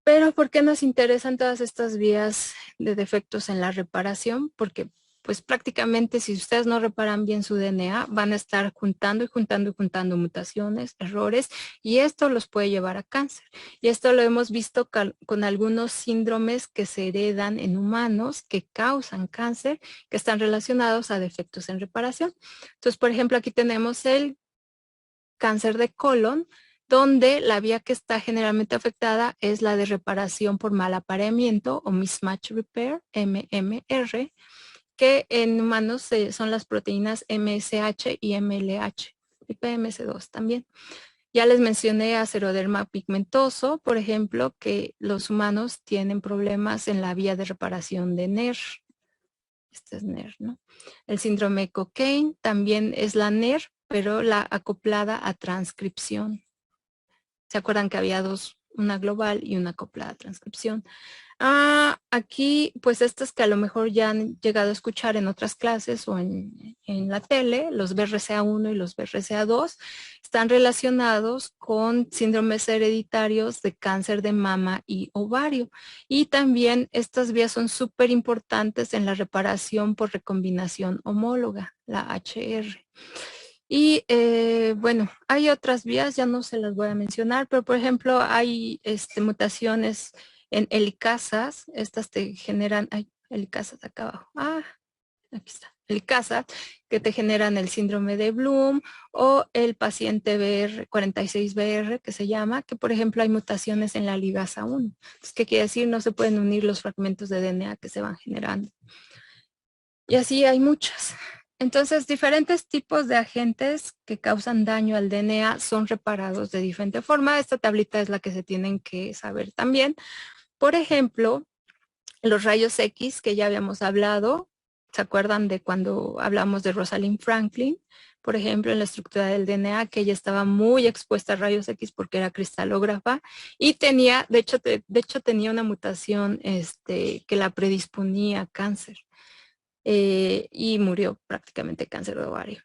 Pero ¿por qué nos interesan todas estas vías de defectos en la reparación? Porque pues prácticamente si ustedes no reparan bien su DNA, van a estar juntando y juntando y juntando mutaciones, errores, y esto los puede llevar a cáncer. Y esto lo hemos visto con algunos síndromes que se heredan en humanos que causan cáncer, que están relacionados a defectos en reparación. Entonces, por ejemplo, aquí tenemos el cáncer de colon, donde la vía que está generalmente afectada es la de reparación por mal apareamiento o mismatch repair, MMR, que en humanos son las proteínas MSH y MLH, y PMS2 también. Ya les mencioné aceroderma pigmentoso, por ejemplo, que los humanos tienen problemas en la vía de reparación de NER. Este es NER, ¿no? El síndrome de Cockayne también es la NER, pero la acoplada a transcripción. ¿Se acuerdan que había dos, una global y una acoplada a transcripción? Aquí, pues estas que a lo mejor ya han llegado a escuchar en otras clases o en la tele, los BRCA1 y los BRCA2, están relacionados con síndromes hereditarios de cáncer de mama y ovario. Y también estas vías son súper importantes en la reparación por recombinación homóloga, la HR. Y bueno, hay otras vías, ya no se las voy a mencionar, pero por ejemplo hay mutaciones en helicasas, estas te generan, helicasas acá abajo, aquí está, helicasas, que te generan el síndrome de Bloom o el paciente BR46BR que se llama, que por ejemplo hay mutaciones en la ligasa 1. Entonces, ¿qué quiere decir? No se pueden unir los fragmentos de DNA que se van generando. Y así hay muchas. Entonces, diferentes tipos de agentes que causan daño al DNA son reparados de diferente forma. Esta tablita es la que se tienen que saber también. Por ejemplo, los rayos X que ya habíamos hablado, ¿se acuerdan de cuando hablamos de Rosalind Franklin? Por ejemplo, en la estructura del DNA, que ella estaba muy expuesta a rayos X porque era cristalógrafa y tenía, de hecho tenía una mutación que la predisponía a cáncer y murió prácticamente de cáncer de ovario.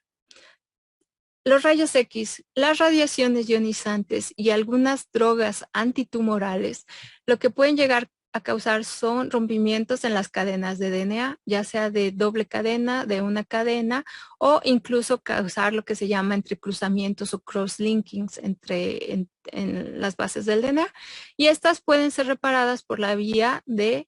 Los rayos X, las radiaciones ionizantes y algunas drogas antitumorales, lo que pueden llegar a causar son rompimientos en las cadenas de DNA, ya sea de doble cadena, de una cadena, o incluso causar lo que se llama entrecruzamientos o cross-linkings en las bases del DNA. Y estas pueden ser reparadas por la vía de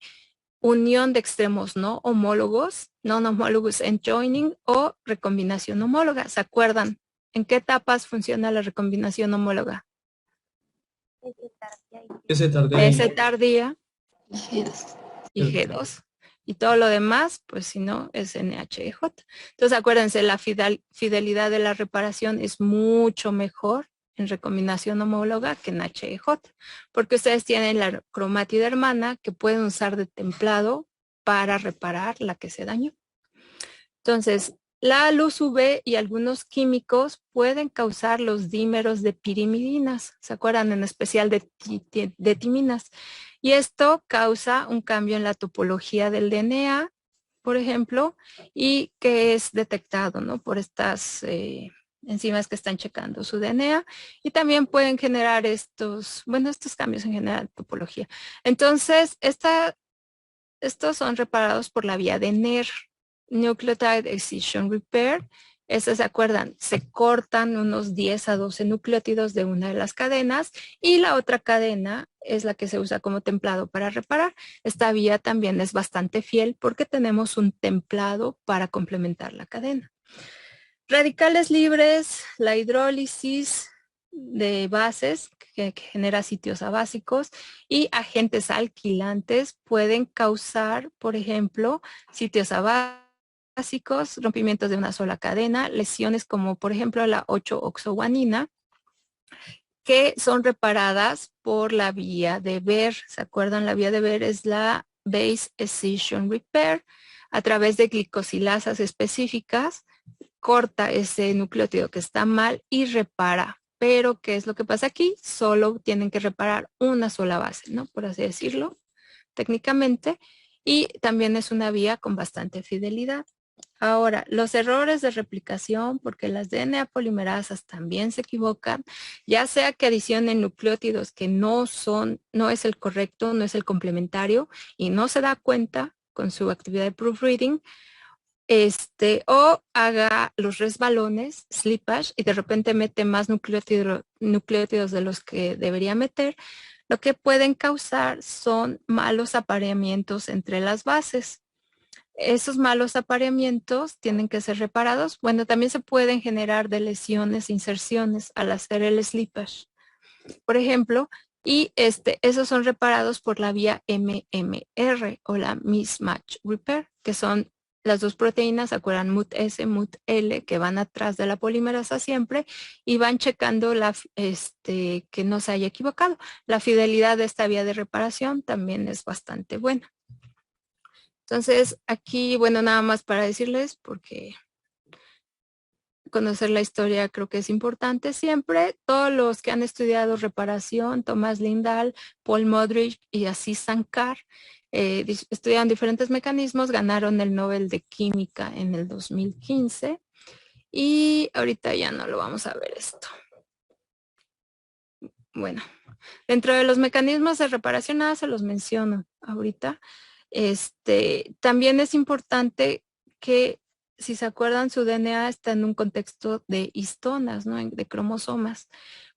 unión de extremos no homólogos, non-homologous end-joining o recombinación homóloga. ¿Se acuerdan? ¿En qué etapas funciona la recombinación homóloga? S tardía. S tardía y G2. Y todo lo demás, pues si no, es NHEJ. Entonces acuérdense, la fidelidad de la reparación es mucho mejor en recombinación homóloga que en HEJ, porque ustedes tienen la cromátida hermana que pueden usar de templado para reparar la que se dañó. Entonces, la luz UV y algunos químicos pueden causar los dímeros de pirimidinas, ¿se acuerdan? En especial de timinas. Y esto causa un cambio en la topología del DNA, por ejemplo, y que es detectado, ¿no? Por estas enzimas que están checando su DNA y también pueden generar estos cambios en general de topología. Entonces, estos son reparados por la vía de NER, Nucleotide Excision Repair. Estas, ¿se acuerdan? Se cortan unos 10 a 12 nucleótidos de una de las cadenas y la otra cadena es la que se usa como templado para reparar. Esta vía también es bastante fiel porque tenemos un templado para complementar la cadena. Radicales libres, la hidrólisis de bases que genera sitios abásicos y agentes alquilantes pueden causar, por ejemplo, sitios abásicos, rompimientos de una sola cadena, lesiones como por ejemplo la 8-oxoguanina, que son reparadas por la vía de Ver. ¿Se acuerdan? La vía de Ver es la Base Excision Repair a través de glicosilasas específicas. Corta ese nucleótido que está mal y repara. Pero, ¿qué es lo que pasa aquí? Solo tienen que reparar una sola base, ¿no? Por así decirlo, técnicamente. Y también es una vía con bastante fidelidad. Ahora, los errores de replicación, porque las DNA polimerasas también se equivocan, ya sea que adicionen nucleótidos que no es el correcto, no es el complementario y no se da cuenta con su actividad de proofreading, o haga los resbalones, slippage, y de repente mete más nucleótidos de los que debería meter, lo que pueden causar son malos apareamientos entre las bases. Esos malos apareamientos tienen que ser reparados. Bueno, también se pueden generar de lesiones, inserciones al hacer el slippage, por ejemplo, y esos son reparados por la vía MMR o la Mismatch Repair, que son las dos proteínas, ¿se acuerdan? MUT-S, MUT-L, que van atrás de la polimerasa siempre y van checando que no se haya equivocado. La fidelidad de esta vía de reparación también es bastante buena. Entonces, aquí, bueno, nada más para decirles, porque conocer la historia creo que es importante siempre. Todos los que han estudiado reparación, Thomas Lindahl, Paul Modrich y Aziz Sankar, estudiaron diferentes mecanismos, ganaron el Nobel de Química en el 2015 y ahorita ya no lo vamos a ver esto. Bueno, dentro de los mecanismos de reparación, nada se los menciono ahorita. También es importante que, si se acuerdan, su DNA está en un contexto de histonas, ¿no? De cromosomas.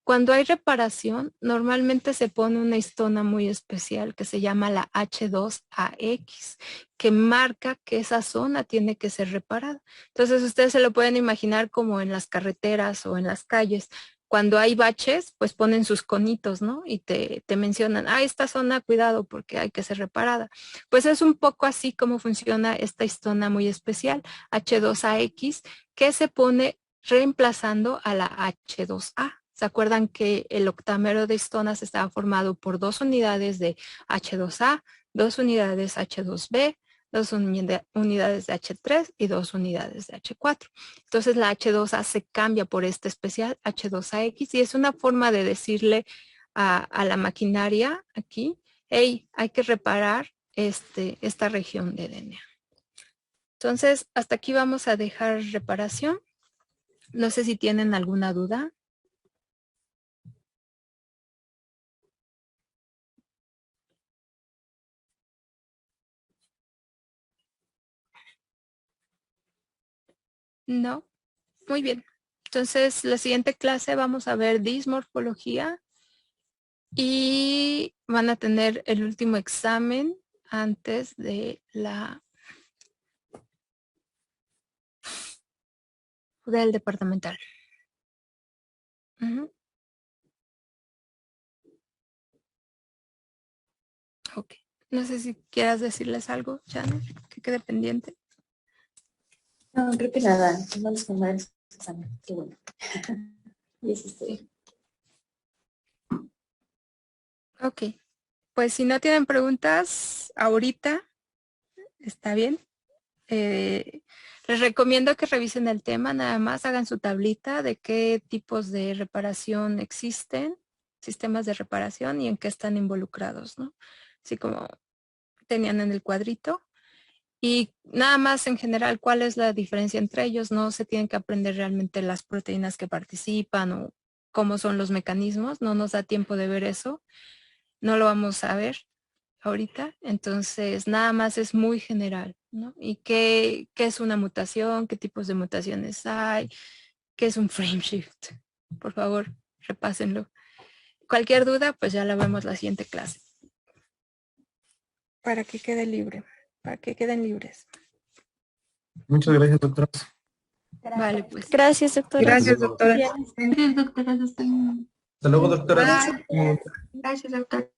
Cuando hay reparación, normalmente se pone una histona muy especial que se llama la H2AX, que marca que esa zona tiene que ser reparada. Entonces, ustedes se lo pueden imaginar como en las carreteras o en las calles. Cuando hay baches, pues ponen sus conitos, ¿no? Y te mencionan, esta zona, cuidado porque hay que ser reparada. Pues es un poco así como funciona esta histona muy especial, H2AX, que se pone reemplazando a la H2A. ¿Se acuerdan que el octámero de histonas estaba formado por 2 unidades de H2A, 2 unidades H2B, 2 unidades de H3 y 2 unidades de H4. Entonces la H2A se cambia por esta especial H2AX y es una forma de decirle a la maquinaria aquí, hey, hay que reparar esta región de DNA. Entonces, hasta aquí vamos a dejar reparación. No sé si tienen alguna duda. No, muy bien. Entonces, la siguiente clase vamos a ver dismorfología y van a tener el último examen antes de del departamental. Ok. No sé si quieras decirles algo, Janet, que quede pendiente. No, creo que nada. No les pongo el examen. Qué bueno. Y eso es todo. Ok. Pues si no tienen preguntas ahorita, está bien. Les recomiendo que revisen el tema, nada más hagan su tablita de qué tipos de reparación existen, sistemas de reparación y en qué están involucrados, ¿no? Así como tenían en el cuadrito. Y nada más en general, ¿cuál es la diferencia entre ellos? No se tienen que aprender realmente las proteínas que participan o cómo son los mecanismos. No nos da tiempo de ver eso. No lo vamos a ver ahorita. Entonces, nada más es muy general, ¿no? ¿Y qué es una mutación? ¿Qué tipos de mutaciones hay? ¿Qué es un frame shift? Por favor, repásenlo. Cualquier duda, pues ya la vemos la siguiente clase. Para que quede libre. Para que queden libres. Muchas gracias, doctora. Vale, pues. Gracias, doctora. Gracias, doctora. Gracias, doctora. Hasta luego, doctora. Gracias, doctora.